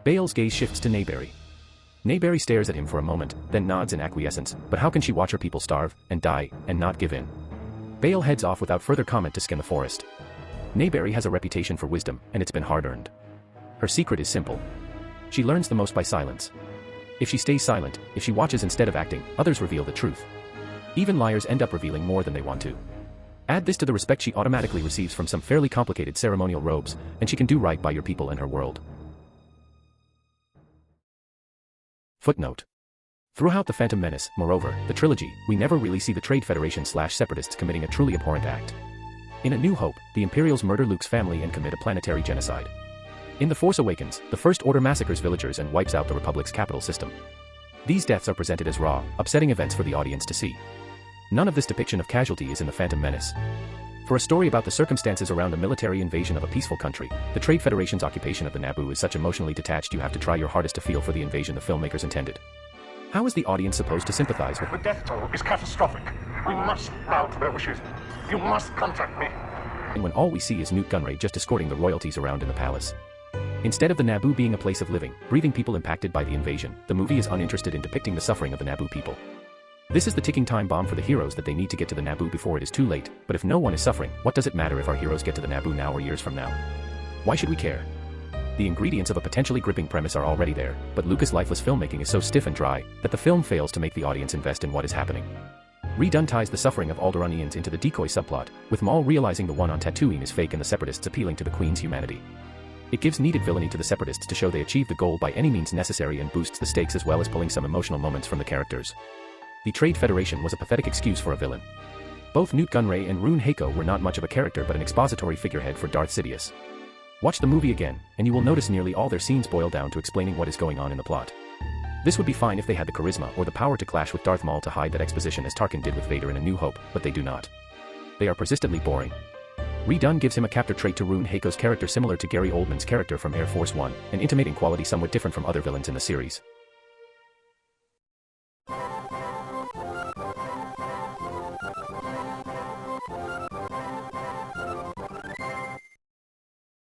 Bail's gaze shifts to Nayberry. Nayberry stares at him for a moment, then nods in acquiescence, but how can she watch her people starve, and die, and not give in? Bail heads off without further comment to scan the forest. Nayberry has a reputation for wisdom, and it's been hard-earned. Her secret is simple. She learns the most by silence. If she stays silent, if she watches instead of acting, others reveal the truth. Even liars end up revealing more than they want to. Add this to the respect she automatically receives from some fairly complicated ceremonial robes, and she can do right by your people and her world. Footnote. Throughout The Phantom Menace, moreover, the trilogy, we never really see the Trade Federation/Separatists committing a truly abhorrent act. In A New Hope, the Imperials murder Luke's family and commit a planetary genocide. In The Force Awakens, the First Order massacres villagers and wipes out the Republic's capital system. These deaths are presented as raw, upsetting events for the audience to see. None of this depiction of casualty is in The Phantom Menace. For a story about the circumstances around a military invasion of a peaceful country, the Trade Federation's occupation of the Naboo is such emotionally detached you have to try your hardest to feel for the invasion the filmmakers intended. How is the audience supposed to sympathize with The death toll is catastrophic. We must bow to their wishes. You must contact me. when all we see is Nute Gunray just escorting the royalties around in the palace? Instead of the Naboo being a place of living, breathing people impacted by the invasion, the movie is uninterested in depicting the suffering of the Naboo people. This is the ticking time bomb for the heroes that they need to get to the Naboo before it is too late, but if no one is suffering, what does it matter if our heroes get to the Naboo now or years from now? Why should we care? The ingredients of a potentially gripping premise are already there, but Lucas' lifeless filmmaking is so stiff and dry that the film fails to make the audience invest in what is happening. Redone ties the suffering of Alderaanians into the decoy subplot, with Maul realizing the one on Tatooine is fake and the Separatists appealing to the Queen's humanity. It gives needed villainy to the Separatists to show they achieved the goal by any means necessary and boosts the stakes as well as pulling some emotional moments from the characters. The Trade Federation was a pathetic excuse for a villain. Both Nute Gunray and Rune Haco were not much of a character but an expository figurehead for Darth Sidious. Watch the movie again, and you will notice nearly all their scenes boil down to explaining what is going on in the plot. This would be fine if they had the charisma or the power to clash with Darth Maul to hide that exposition as Tarkin did with Vader in A New Hope, but they do not. They are persistently boring. Redone gives him a captor trait to Rune Haco's character similar to Gary Oldman's character from Air Force One, an intimating quality somewhat different from other villains in the series.